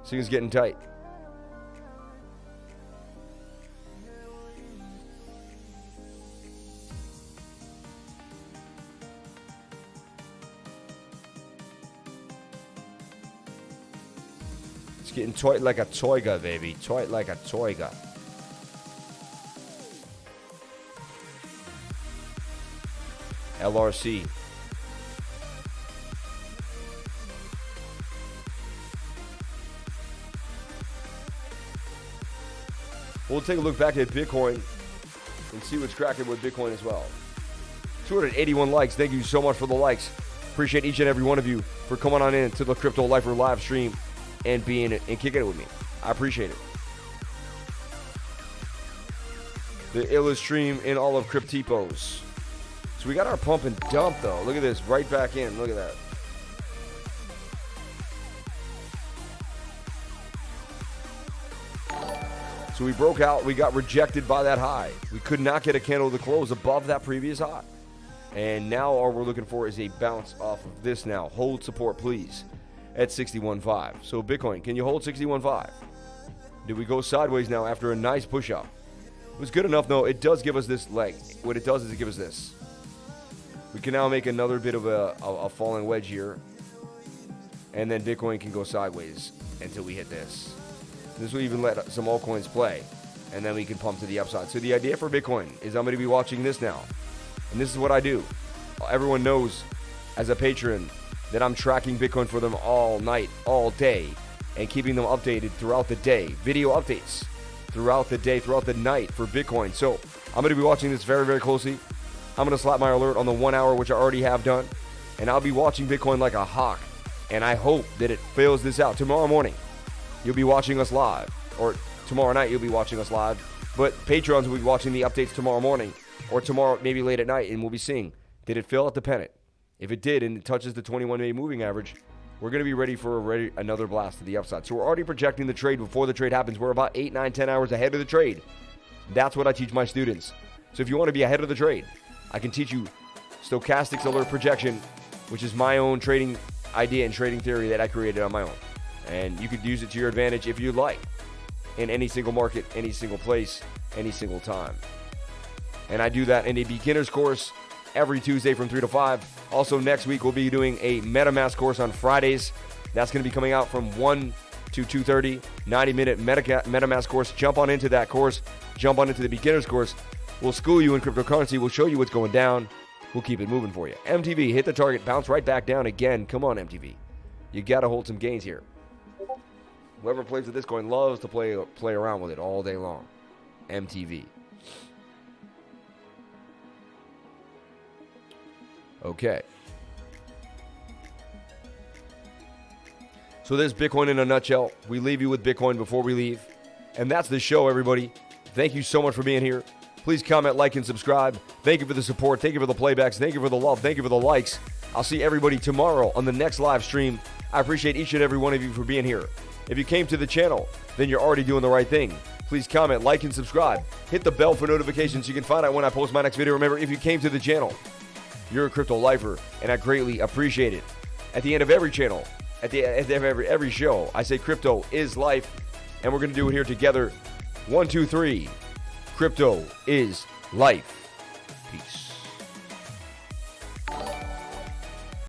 Things getting tight. It's getting tight like a toiga, baby. Tight like a toiga. LRC. We'll take a look back at Bitcoin and see what's cracking with Bitcoin as well. 281 likes. Thank you so much for the likes. Appreciate each and every one of you for coming on in to the Crypto Lifer live stream and being it and kicking it with me. I appreciate it. The illest stream in all of Cryptipos. So we got our pump and dump though. Look at this, right back in. Look at that. So we broke out. We got rejected by that high. We could not get a candle to close above that previous high. And now all we're looking for is a bounce off of this now. Hold support, please, at 61.5. So Bitcoin, can you hold 61.5? Did we go sideways now after a nice push up? It was good enough, though. It does give us this leg. What it does is it gives us this. We can now make another bit of a falling wedge here. And then Bitcoin can go sideways until we hit this. This will even let some altcoins play. And then we can pump to the upside. So the idea for Bitcoin is I'm going to be watching this now. And this is what I do. Everyone knows as a patron that I'm tracking Bitcoin for them all night, all day, and keeping them updated throughout the day. Video updates throughout the day, throughout the night for Bitcoin. So I'm going to be watching this very, very closely. I'm going to slap my alert on the 1 hour, which I already have done. And I'll be watching Bitcoin like a hawk. And I hope that it fills this out. Tomorrow morning, you'll be watching us live. Or tomorrow night, you'll be watching us live. But patrons will be watching the updates tomorrow morning. Or tomorrow, maybe late at night. And we'll be seeing, did it fill out the pennant? If it did and it touches the 21-day moving average, we're going to be ready for another blast to the upside. So we're already projecting the trade before the trade happens. We're about 8, 9, 10 hours ahead of the trade. That's what I teach my students. So if you want to be ahead of the trade, I can teach you stochastics alert projection, which is my own trading idea and trading theory that I created on my own. And you could use it to your advantage if you'd like, in any single market, any single place, any single time. And I do that in a beginner's course every Tuesday from 3 to 5. Also, next week, we'll be doing a MetaMask course on Fridays. That's going to be coming out from 1 to 2:30, 90-minute MetaMask course. Jump on into that course. Jump on into the beginner's course. We'll school you in cryptocurrency. We'll show you what's going down. We'll keep it moving for you. MTV, hit the target, bounce right back down again. Come on, MTV. You got to hold some gains here. Whoever plays with this coin loves to play around with it all day long. MTV. Okay. So there's Bitcoin in a nutshell. We leave you with Bitcoin before we leave. And that's the show, everybody. Thank you so much for being here. Please comment, like, and subscribe. Thank you for the support. Thank you for the playbacks. Thank you for the love. Thank you for the likes. I'll see everybody tomorrow on the next live stream. I appreciate each and every one of you for being here. If you came to the channel, then you're already doing the right thing. Please comment, like, and subscribe. Hit the bell for notifications so you can find out when I post my next video. Remember, if you came to the channel, you're a crypto lifer, and I greatly appreciate it. At the end of every channel, at the end of every show, I say crypto is life, and we're going to do it here together. 1, 2, 3. Crypto is life. Peace.